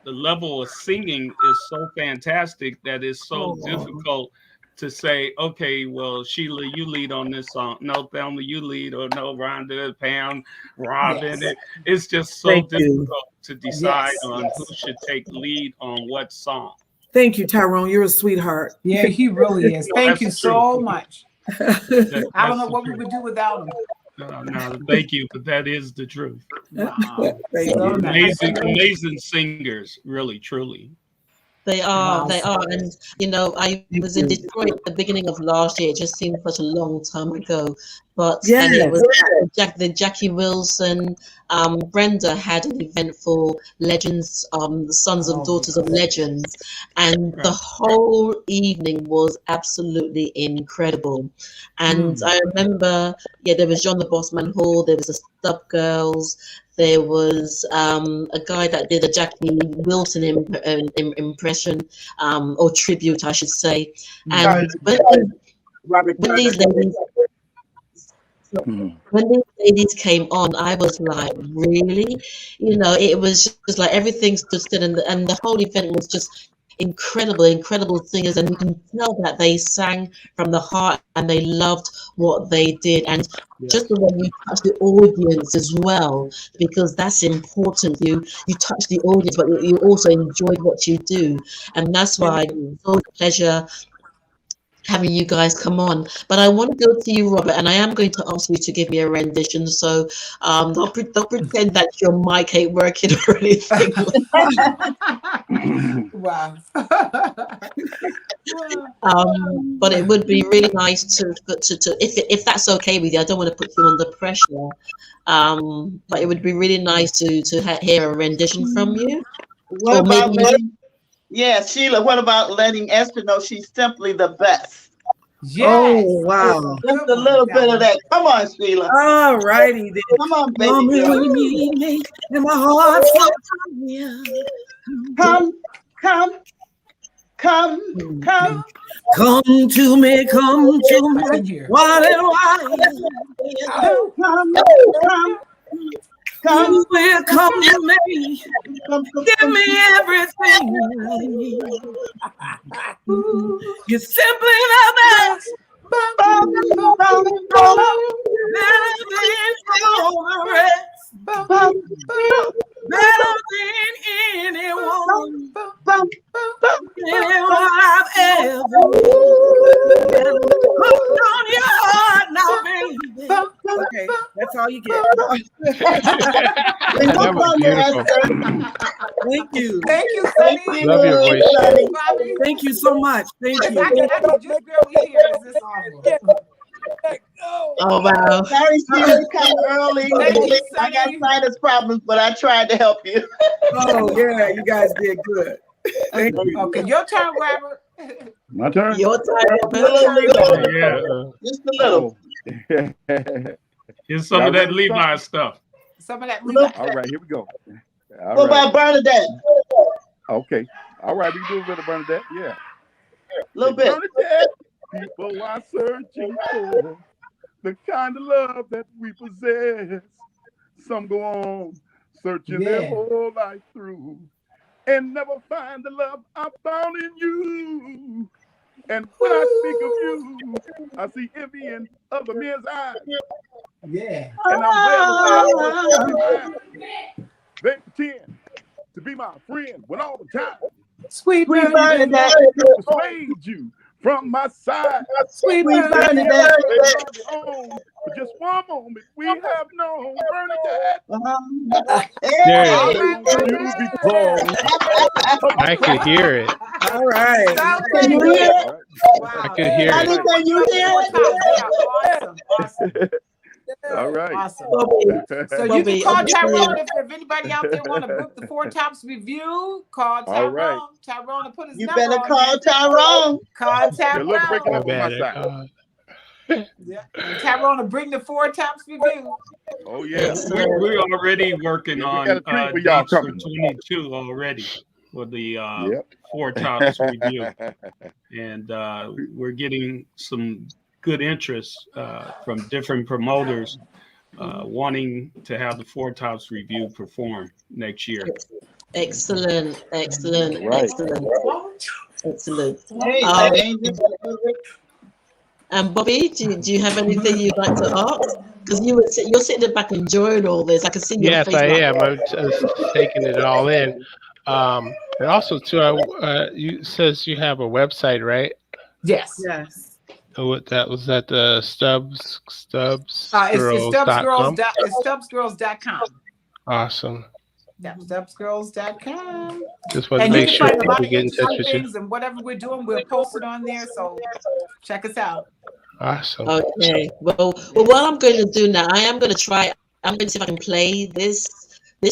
level of singing is so fantastic that it's so difficult to say, okay, well, Sheila, you lead on this song. No, Thelma, you lead, or no, Rhonda, Pam, Robin. Yes. It's just so difficult to decide on who should take lead on what song. Thank you, Tyrone. You're a sweetheart. Yeah, he really is. Thank you so much. I don't know what we would do without him. No, thank you, but that is the truth. Wow. Amazing singers, really, truly. They are, and I was in Detroit at the beginning of last year. It just seemed such a long time ago, but and it was the Jackie Wilson, Brenda had an event for Legends, the Sons and Daughters of Legends, and the whole evening was absolutely incredible. And I remember, there was John the Bossman Hall, there was the Stubbs Girls. There was a guy that did a Jackie Wilson impression, or tribute, I should say. And when these ladies came on, I was like, really? It was just like everything stood still, and the whole event was just incredible singers, and you can tell that they sang from the heart and they loved what they did, and just the way you touch the audience as well, because that's important. You touch the audience, but you also enjoyed what you do, and that's why it's always a pleasure having you guys come on. But I want to go to you, Robert, and I am going to ask you to give me a rendition. So don't pretend that your mic ain't working or anything. Wow. But it would be really nice to if that's okay with you. I don't want to put you under pressure. But it would be really nice to hear a rendition from you. What about Sheila, what about letting Esther know she's simply the best? Yes. Oh, wow. Just a little bit of that. Come on, Sheila. All righty then. Come on, baby. And my heart's come. Come to me, one and one. Come, you will come to me. Give me everything. You're simply the best. Better all you get. That was beautiful. Thank you. Thank you, Sonny. Love your voice. Thank you so much. Thank you. I can just barely hear. Is this awful? Oh wow! Sorry, she was kind of early. I got sinus problems, but I tried to help you. Oh yeah, you guys did good. Thank you. Okay, your turn, Robert. My turn? Your turn. Yeah. Just a little. Here's some of that Levi stuff. Some of that Levi. All right, here we go. All What about Bernadette? Okay. All right, we can do a little Bernadette. Yeah. A little bit. Bernadette, people are searching for the kind of love that we possess. Some go on searching their whole life through and never find the love I found in you. And when I speak of you, I see envy in other men's eyes. Yeah. And I'm well. They pretend to be my friend when all the time. Sweet Bernadette. Persuade you from my side. Sweet Bernadette. For just one moment, we have known Bernadette. Hey. I could hear it. All right. Can you hear it? I could hear Honey, it. can you hear it? Awesome. All right. Awesome. Bobby, So you can call Tyrone if anybody out there want to book the Four Tops review. Call Tyrone. All right. Tyrone to put his You number better on call there. Tyrone. Call Yeah, look, break it Tyrone. up on my side. Yeah. And Tyrone to bring the Four Tops review. Oh, yeah. We're already working Yeah, we on got a treat for y'all dates for coming. 22 already for the Four Tops review. And we're getting some good interest from different promoters wanting to have the Four Tops review perform next year. excellent, excellent, Right. excellent. Hey, And Bobby, do you have anything you'd like to ask? Because you're sitting back enjoying all this. I can see your Yes, face. I am. I'm just taking it all in. And also, too, you says you have a website, right? Yes. Yes. What that was at the Stubbs It's Girls. StubbsGirls.com. Awesome. Yeah, StubbsGirls.com. Just want to And you make can sure find a lot we of get in touch interesting with you. things, and whatever we're doing, we'll post it on there. So check us out. Awesome. Okay. Well, what I'm going to do now, I'm going to see if I can play this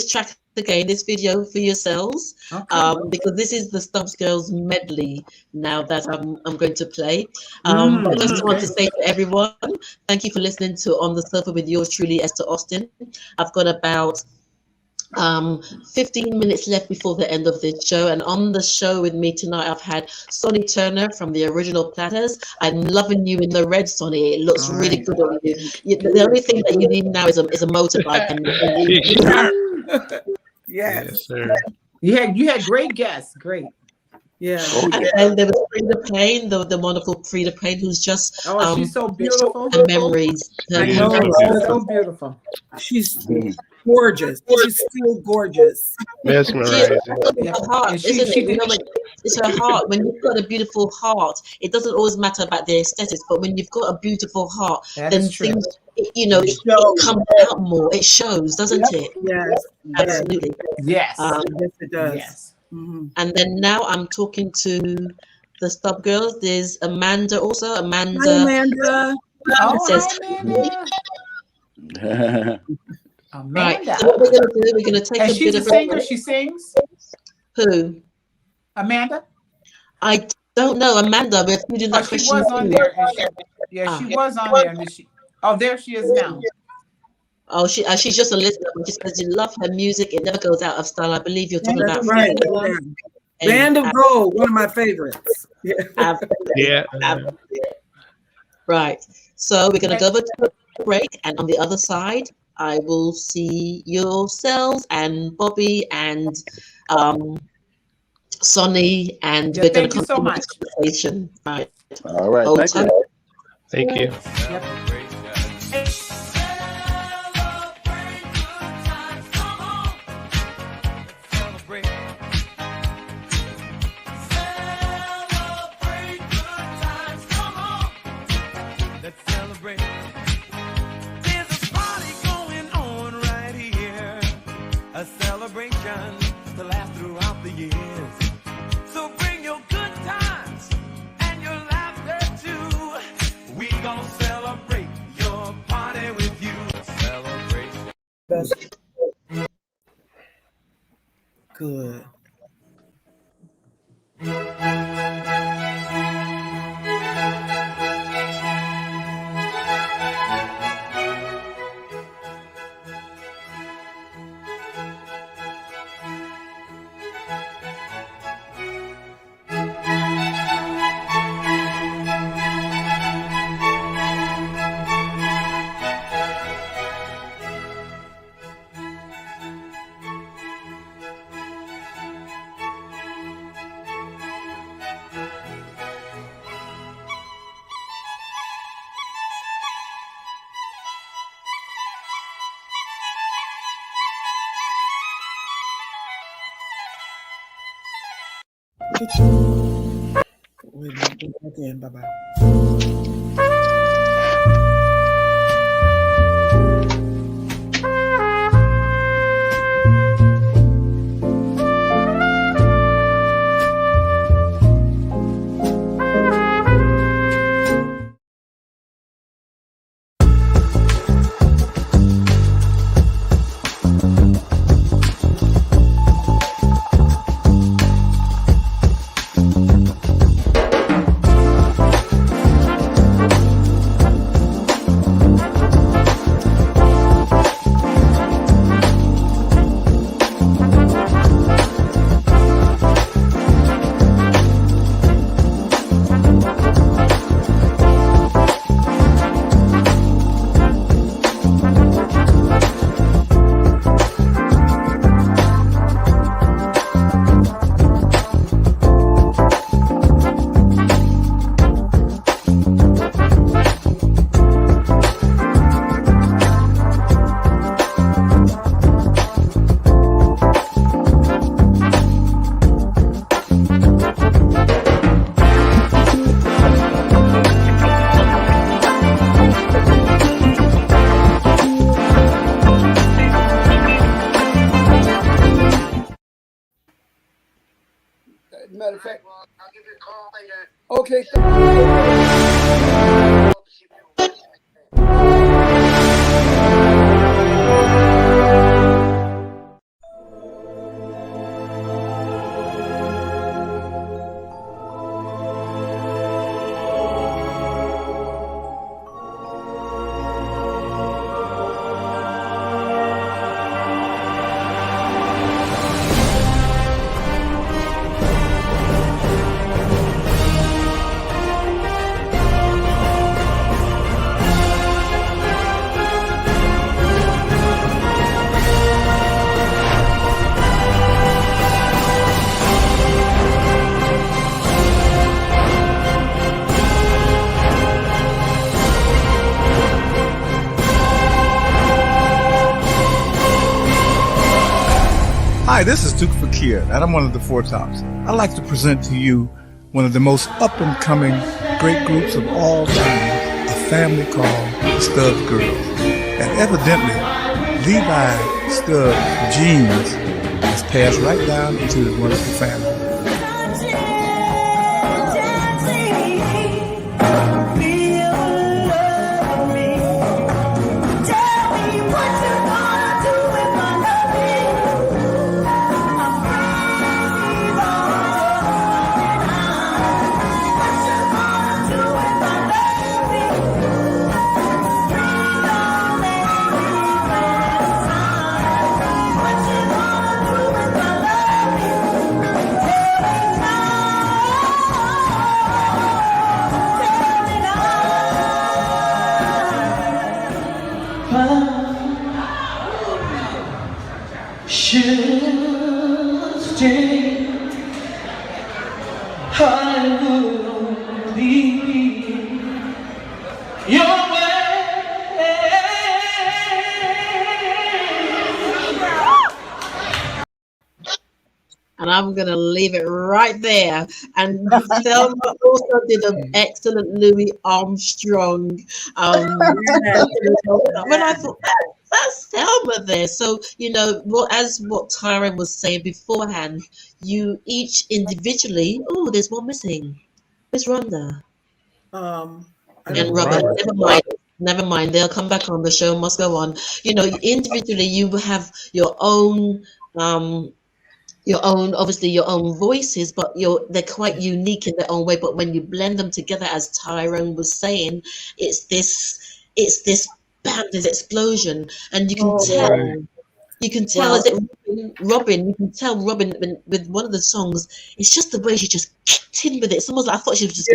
track again, this video for yourselves, because this is the Stubbs Girls medley now that I'm going to play. I just want to say to everyone, thank you for listening to On the Sofa with yours truly, Esther Austin. I've got about 15 minutes left before the end of this show, and on the show with me tonight I've had Sonny Turner from the original Platters. I'm loving you in the red, Sonny. It looks really good on you. The only thing that you need now is a motorbike. Yes. Sir. You had great guests. Great. Yeah. And there was Freda Payne, the wonderful Freda Payne, who's just she's so beautiful. Her memories. I know. She's so beautiful. She's gorgeous. She's still gorgeous. Mesmerizing. Her heart, isn't it? You know, it's her heart. When you've got a beautiful heart, it doesn't always matter about the aesthetics, but when you've got a beautiful heart, then things, it comes out more. It shows, doesn't it? Yes. Absolutely. Yes. Yes, it does. Yes. Mm-hmm. And then now I'm talking to the Stubbs Girls. There's Amanda also. Hi, Amanda. Says, Amanda. Right. So what we're going to do, we're going to take and a she's bit a of singer. She sings. Who? Amanda. I don't know, Amanda. We're feeding that She question. was on there. She was on there. And there she is now. Oh, she's just a listener. She says you love her music. It never goes out of style. I believe you're talking about right. Band of Gold, one of my favorites. Yeah. Right. So we're going to go over to a break, and on the other side, I will see yourselves and Bobby and Sonny, and we're going to continue the conversation. Right. All right. Thank you. Yep. There's a party going shine to last throughout the years. So bring your good times and your laughter too. We gonna celebrate your party with you. Celebrate. Good. Again, bye-bye. Matter of fact, okay. Hi, this is Duke Fakir, and I'm one of the Four Tops. I'd like to present to you one of the most up-and-coming great groups of all time, a family called the Stubbs Girls. And evidently, Levi Stubbs' genes has passed right down into this wonderful family. And I'm going to leave it right there. And Thelma also did an excellent Louis Armstrong. When I thought, That's Selma there. So, you know, what Tyron was saying beforehand, you each individually, oh, there's one missing. Where's Rhonda? And Robert, never mind. They'll come back on. The show must go on. You know, individually, you have your own, obviously your own voices, but they're quite unique in their own way. But when you blend them together, as Tyrone was saying, it's this bam, this explosion, and you can tell. Right. You can tell, is it Robin? You can tell Robin with one of the songs. It's just the way she just kicked in with it. It's almost like I thought she was just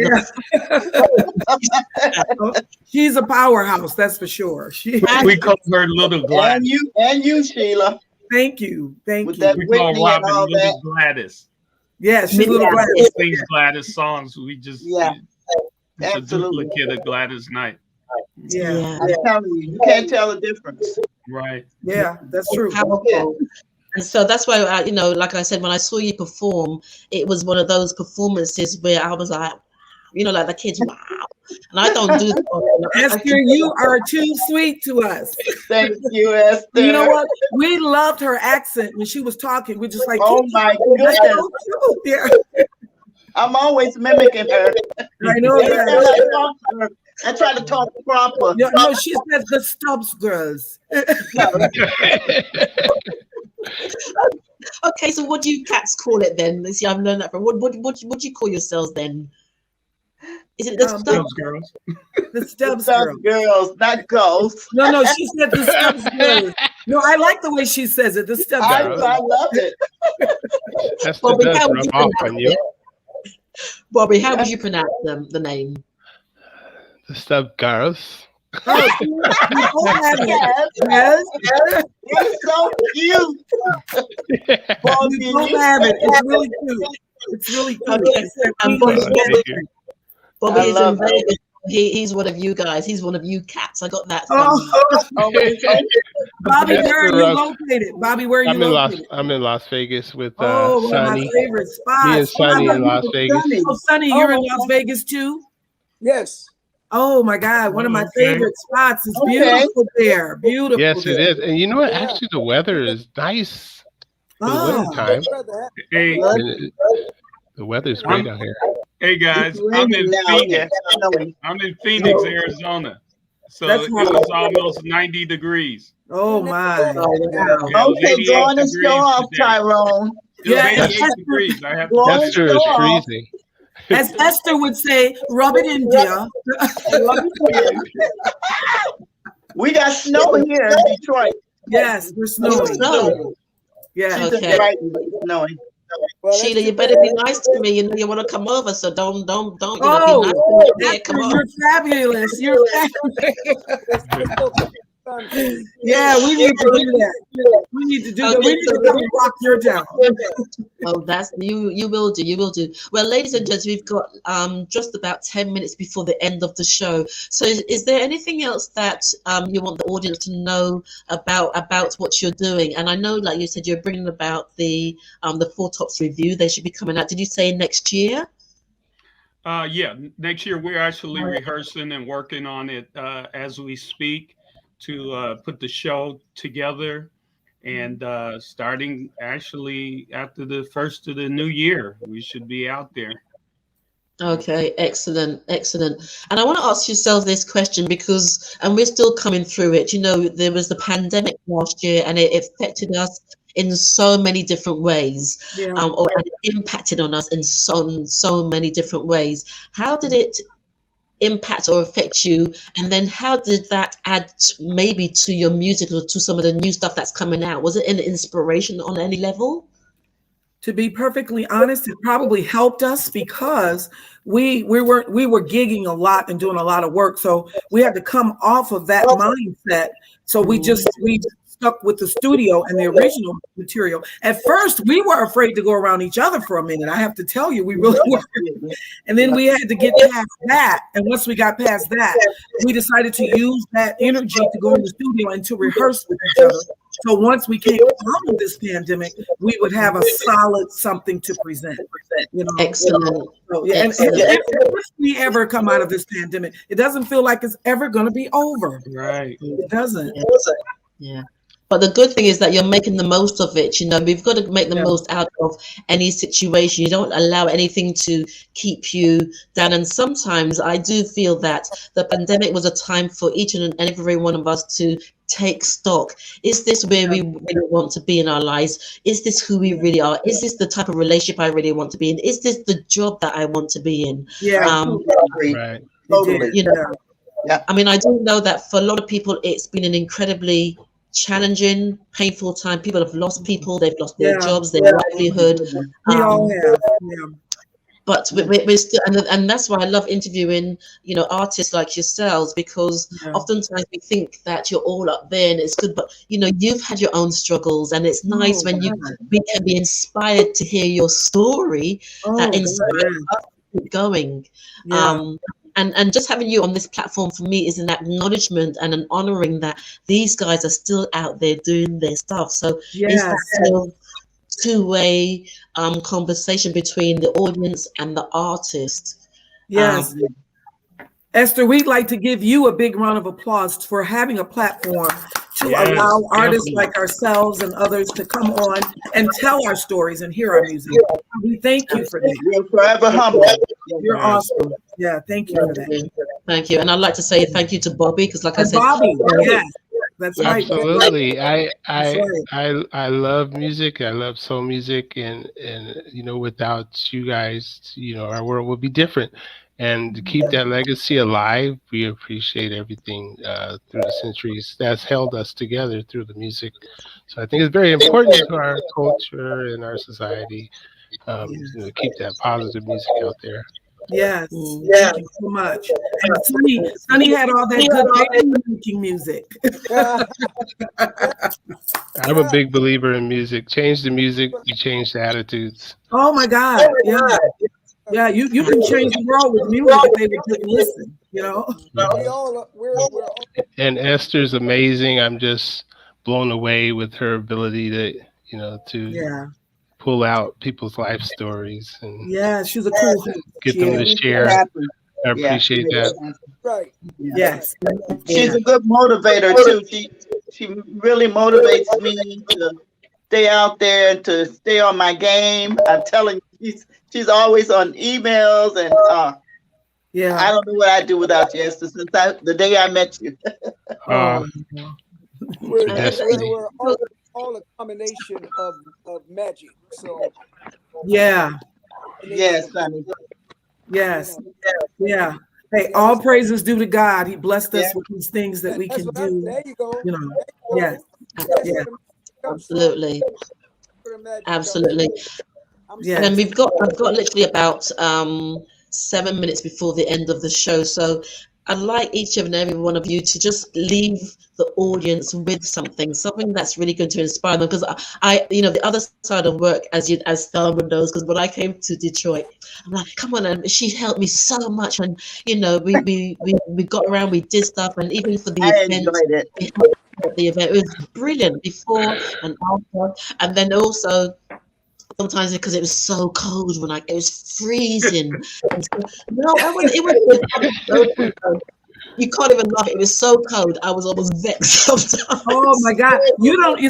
gonna. She's a powerhouse, that's for sure. We call her Little Gladys. And you, Sheila. Thank you. With that we call Robin Little Gladys. Yes, she's Little Gladys. She sings Gladys songs. We just it's a duplicate of Gladys Knight. Yeah. I'm telling you, you can't tell the difference. Right. Yeah, that's true. And so that's why, like I said, when I saw you perform, it was one of those performances where I was like, like the kids, wow. And I don't do that. Esther, you are too sweet to us. Thank you, Esther. You know what? We loved her accent when she was talking. We're just like, oh my goodness. Yeah. I'm always mimicking her. I know that. I try to talk proper. No, she said the Stubbs Girls. Okay, so what do you cats call it then? See, I've learned that from. What do you call yourselves then? Is it the Stubbs Girls? The Stubbs Girls, not ghosts. No, she said the Stubbs Girls. No, I like the way she says it. The Stubbs Girls. I love it. That's the best rub off on you. Bobby, how would you pronounce the name? The Stubbs Girls. Oh, yes. It's so cute. Bobby, you don't have it. It's really cute. It's really cute. Bobby is in Vegas. He's one of you guys. He's one of you cats. I got that. Bobby, where are you located? Bobby, where are you located? I'm in Las Vegas with one Sonny. of my favorite spots. Me and Sonny in Las Vegas. Oh, Sonny, you're in Las Vegas too? Yes. Oh my God, one of my favorite spots. It's beautiful there. Beautiful. Yes, it is. And you know what? Actually, the weather is nice for the winter time. Hey, the weather's great out here. Hey guys, I'm in Phoenix. I'm in Phoenix, Arizona. So it was almost 90 degrees. Oh my. Okay, go on and show off, Tyrone. Yeah, 88 degrees. That's true. It's freezing. As Esther would say, rub it in, dear. We got snow here in Detroit. Yes, we're snowing. Yeah. Okay. Right, snowing. Well, Sheila, you better be nice to me. You know you want to come over, so don't. Oh, be nice to me. You're fabulous. You're fabulous. Yeah, we need to do that. We need to do that. We need to come and rock your town. Oh, that's you will do. You will do. Well, ladies and gents, we've got just about 10 minutes before the end of the show. So is there anything else that you want the audience to know about what you're doing? And I know, like you said, you're bringing about the Four Tops review. They should be coming out. Did you say next year? Yeah, next year we're actually rehearsing and working on it as we speak to put the show together, and starting actually after the first of the new year, we should be out there. Okay, excellent. And I want to ask yourself this question because, and we're still coming through it. You know, there was the pandemic last year, and it affected us in so many different ways, or it impacted on us in so many different ways. How did it impact or affect you, and then how did that add maybe to your music or to some of the new stuff that's coming out? Was it an inspiration on any level? To be perfectly honest, it probably helped us because we were gigging a lot and doing a lot of work, so we had to come off of that mindset. So we stuck with the studio and the original material. At first, we were afraid to go around each other for a minute. I have to tell you, we really were. And then we had to get past that. And once we got past that, we decided to use that energy to go in the studio and to rehearse with each other. So once we came out of this pandemic, we would have a solid something to present. You know, excellent. So, yeah, and if we ever come out of this pandemic, it doesn't feel like it's ever going to be over. Right. It doesn't. Yeah. But the good thing is that you're making the most of it. You know, we've got to make the most out of any situation. You don't allow anything to keep you down. And sometimes I do feel that the pandemic was a time for each and every one of us to take stock. Is this where we really want to be in our lives? Is this who we really are? Is this the type of relationship I really want to be in? Is this the job that I want to be in? Right. Totally. You know, I mean, I do know that for a lot of people, it's been an incredibly challenging, painful time. People have lost people, they've lost their jobs, their livelihood. We all have. But we're still, and that's why I love interviewing, you know, artists like yourselves, because oftentimes we think that you're all up there and it's good, but you know, you've had your own struggles, and it's nice when we can be inspired to hear your story that inspires us to keep going. And just having you on this platform for me is an acknowledgement and an honoring that these guys are still out there doing their stuff. So it's that still two-way conversation between the audience and the artist. Yes. Esther, we'd like to give you a big round of applause for having a platform to allow artists like ourselves and others to come on and tell our stories and hear our music. We thank you for that. You're forever humble. You're awesome. Yeah, thank you for that. Thank you. And I'd like to say thank you to Bobby, because like I said, Bobby, that's right. Absolutely. I love music. I love soul music, and you know, without you guys, you know, our world would be different. And to keep that legacy alive, we appreciate everything through the centuries that's held us together through the music. So I think it's very important to our culture and our society to keep that positive music out there. Yes, thank you so much. And Sonny had all that good making music. I'm a big believer in music. Change the music, you change the attitudes. Oh my God! Yeah, you can change the world with music if they would just listen. You know. And Esther's amazing. I'm just blown away with her ability to pull out people's life stories and she's a cool get them to share. I appreciate that. Right. Yes. She's a good motivator too. She really motivates me to stay out there and to stay on my game. I'm telling you, she's always on emails and I don't know what I'd do without you, Esther, since the day I met you. We're all a combination of magic. So yes, honey. Yes. Yeah. Hey, all praises due to God. He blessed us with these things that we can do. There you go. You know. Yes. Yeah. Absolutely. Absolutely. Yeah. And I've got literally about 7 minutes before the end of the show. So I'd like each and every one of you to just leave the audience with something that's really going to inspire them. Because I the other side of work, as Thelma knows, because when I came to Detroit, I'm like, come on, and she helped me so much. And we got around, we did stuff, and even for the event, it was brilliant before and after, and then also. Sometimes because it was so cold when it was freezing. No, it was you can't even laugh. It was so cold. I was almost vexed sometimes. Oh my God!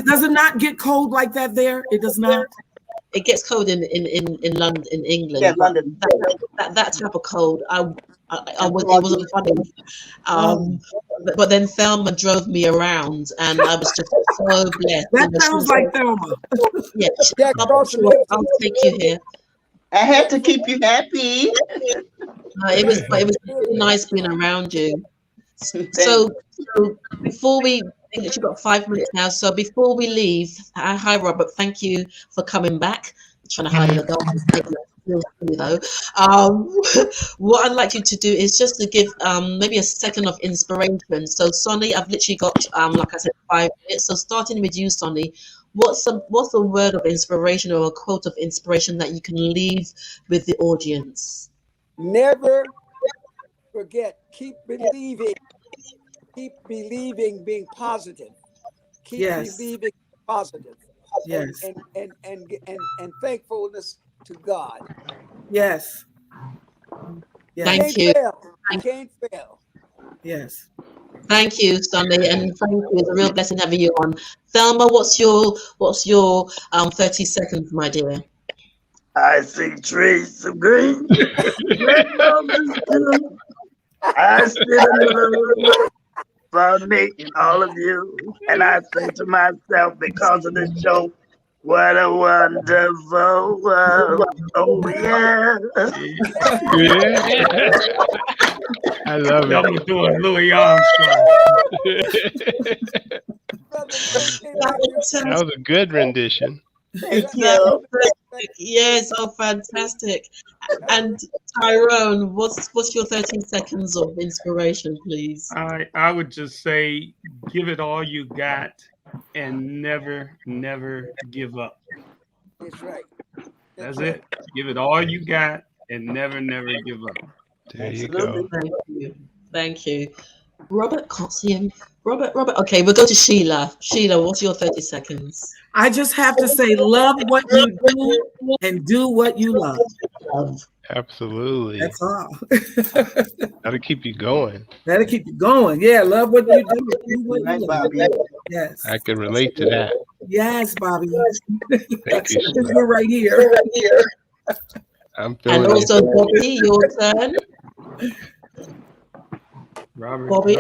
Does it not get cold like that there? It does not. It gets cold in London, in England. Yeah, London. That type of cold. It wasn't funny. But then Thelma drove me around, and I was just so blessed. That sounds like Thelma. Yeah, I'll take you here. I had to keep you happy. It was really nice being around you. So before we, I think that you've got 5 minutes now. So before we leave, hi Robert, thank you for coming back. I'm trying to hide your dog. What I'd like you to do is just to give maybe a second of inspiration. So Sonny, I've literally got like I said, 5 minutes. So starting with you, Sonny, what's a word of inspiration or a quote of inspiration that you can leave with the audience? Never forget, keep believing, being positive. Keep believing positive. Yes. And thankfulness to God. Yes. Thank you. You can't fail. Yes. Thank you, Sonny, and thank you. It's a real blessing having you on. Thelma, what's your 30 seconds, my dear? I see trees of green. Red roses too. I still love for me and all of you. And I say to myself, because of the show, what a wonderful world. Oh, yeah. I love it. I'm doing Louis Armstrong. That was a good rendition. Thank you. Yes, oh, fantastic. And Tyrone, what's your 13 seconds of inspiration, please? I would just say, give it all you got and never give up. That's right. That's it. Give it all you got and never give up. There you go. Thank you. Robert, can't see him. Robert. Okay, we'll go to Sheila. Sheila, what's your 30 seconds? I just have to say, love what you do and do what you love. Absolutely. That's all. That'll keep you going. That'll keep you going. Yeah, love what you do. Do what you love. Yes. I can relate to that. Yes, Bobby. Thank you. We're right here. I'm feeling and also, Bobby, your turn. Robert. Bobby.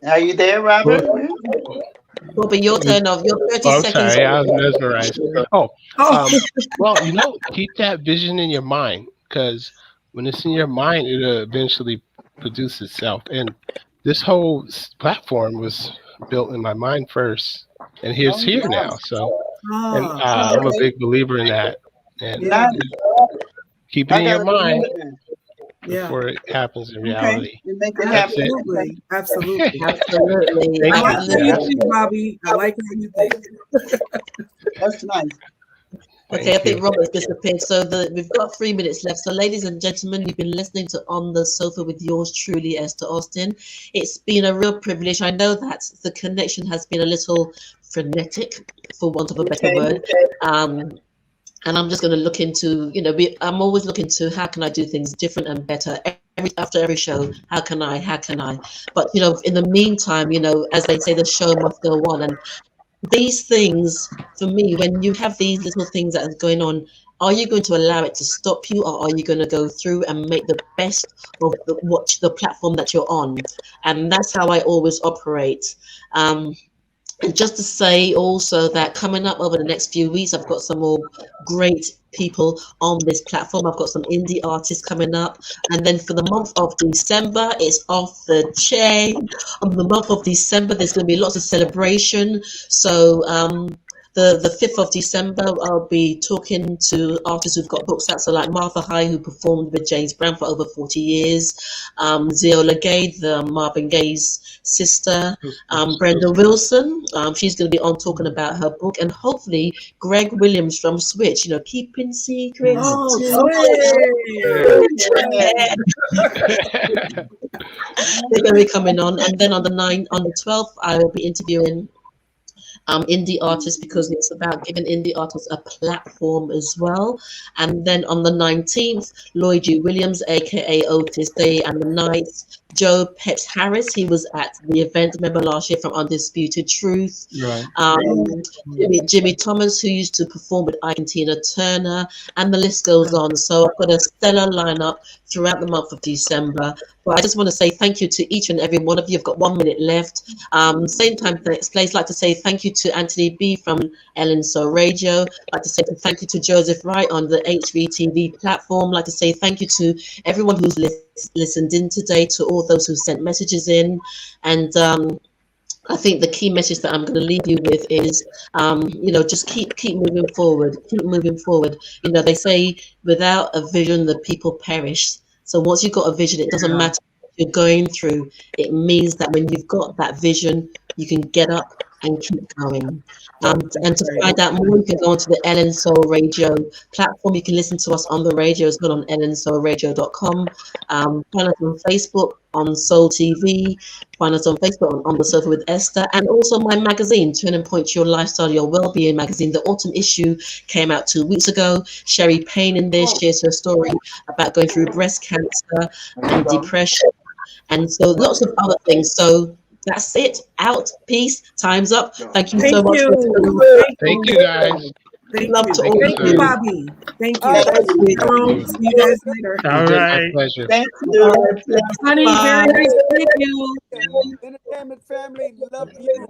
Are you there, Robert? Bobby, your turn of your 30 seconds. Sorry, I was mesmerized. Well, keep that vision in your mind, because when it's in your mind, it'll eventually produce itself. And this whole platform was built in my mind first, and it's here now. So, I'm a big believer in that. And keep it in your mind before it happens in reality. Absolutely. Absolutely. I like how you think, Bobby. I like how you think. That's nice. Okay, I think Robert's disappeared. So we've got 3 minutes left. So, ladies and gentlemen, you've been listening to On the Sofa with yours truly, Esther Austin. It's been a real privilege. I know that the connection has been a little frenetic, for want of a better word. And I'm just going to look into, I'm always looking to how can I do things different and better. After every show, how can I? But, in the meantime, as they say, the show must go on. And these things, for me, when you have these little things that are going on, are you going to allow it to stop you, or are you going to go through and make the best of the platform that you're on? And that's how I always operate. And just to say also that coming up over the next few weeks, I've got some more great people on this platform. I've got some indie artists coming up. And then for the month of December, it's off the chain. On the month of December, there's going to be lots of celebration. So the 5th of December, I'll be talking to artists who've got books out. So like Martha High, who performed with James Brown for over 40 years. Ziola Gay, the Marvin Gaye's sister. Brenda Wilson, she's going to be on talking about her book. And hopefully Greg Williams from Switch, Keeping Secrets. They're going to be coming on. And then on the 12th, I will be interviewing indie artists, because it's about giving indie artists a platform as well. And then on the 19th, Lloyd G. Williams, aka Otis Day and the Knights, Joe Peps Harris, he was at the event, remember last year, from Undisputed Truth. Right. Jimmy Thomas, who used to perform with Ike and Tina Turner, and the list goes on. So I've got a stellar lineup throughout the month of December. But I just want to say thank you to each and every one of you. I've got 1 minute left. Same time, next place, like to say thank you to Anthony B from Ellen So Radio. Like to say thank you to Joseph Wright on the HVTV platform. Like to say thank you to everyone who's listened in today, to all those who sent messages in. And I think the key message that I'm going to leave you with is, just keep moving forward. Keep moving forward. They say without a vision, the people perish. So once you've got a vision, it doesn't matter what you're going through. It means that when you've got that vision, you can get up and keep going. And to find out more, you can go onto the Ellen Soul Radio platform. You can listen to us on the radio as well on ellensoulradio.com. Find us on Facebook on Soul TV. Find us on Facebook on The Sofa with Esther, and also my magazine, Turning Point Your Lifestyle, Your Wellbeing magazine. The autumn issue came out 2 weeks ago. Sherry Payne in there shares her story about going through breast cancer and depression. and so lots of other things. So that's it. Out. Peace. Time's up. Thank you so much. Thank you, guys. Thank you, Bobby. Thank you. See you guys later. All right. My pleasure. Thank you. Honey, very nice to meet you. Entertainment family, love you.